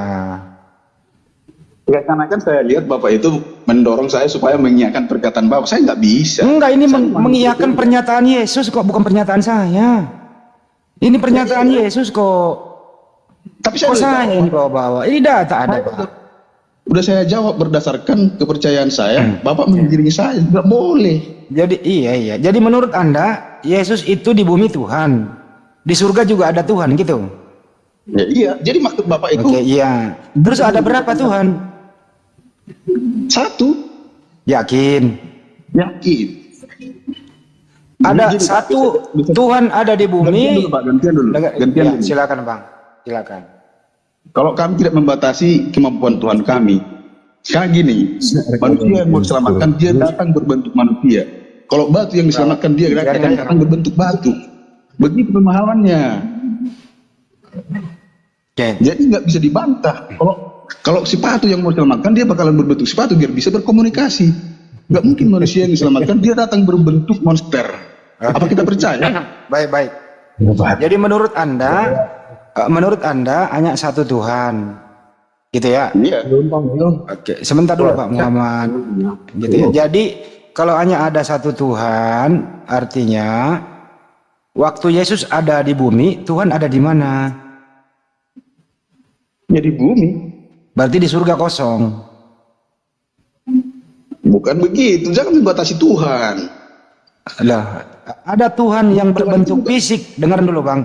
Ya, karena kan saya lihat Bapak itu mendorong saya supaya mengiyakan perkataan Bapak. Saya nggak bisa. Enggak, ini mengiyakan pernyataan Yesus kok, bukan pernyataan saya. Ini pernyataan Yesus kok. Tapi saya ini bawa-bawa. Ini data ada, Pak. Udah saya jawab berdasarkan kepercayaan saya. Bapak menggiring saya, nggak boleh. Jadi iya. Jadi menurut Anda Yesus itu di bumi Tuhan, di surga juga ada Tuhan gitu? Ya, iya. Jadi maksud Bapak itu? Oke, iya. Terus ada berapa Tuhan? Satu. Yakin? Yakin. Ada satu Tuhan ada di bumi. Gantian dulu. Silakan, Bang. Silakan. Kalau kami tidak membatasi kemampuan Tuhan kami, sekarang gini, manusia yang mau diselamatkan dia datang berbentuk manusia. Kalau batu yang diselamatkan dia datang berbentuk batu. Begitu pemahamannya. Oke. Jadi nggak bisa dibantah. Kalau si patung yang mau diselamatkan, dia bakalan berbentuk si patung biar bisa berkomunikasi. Nggak mungkin manusia yang diselamatkan dia datang berbentuk monster. Apa kita percaya? Baik. Jadi menurut Anda hanya satu Tuhan, gitu ya? Iya. Oke, sebentar dulu Pak Muhammad, gitu ya. Jadi kalau hanya ada satu Tuhan, artinya waktu Yesus ada di bumi, Tuhan ada di mana? Jadi bumi. Berarti di surga kosong. Bukan begitu. Jangan membatasi Tuhan. Lah, ada Tuhan yang berbentuk fisik. Dengar dulu Bang.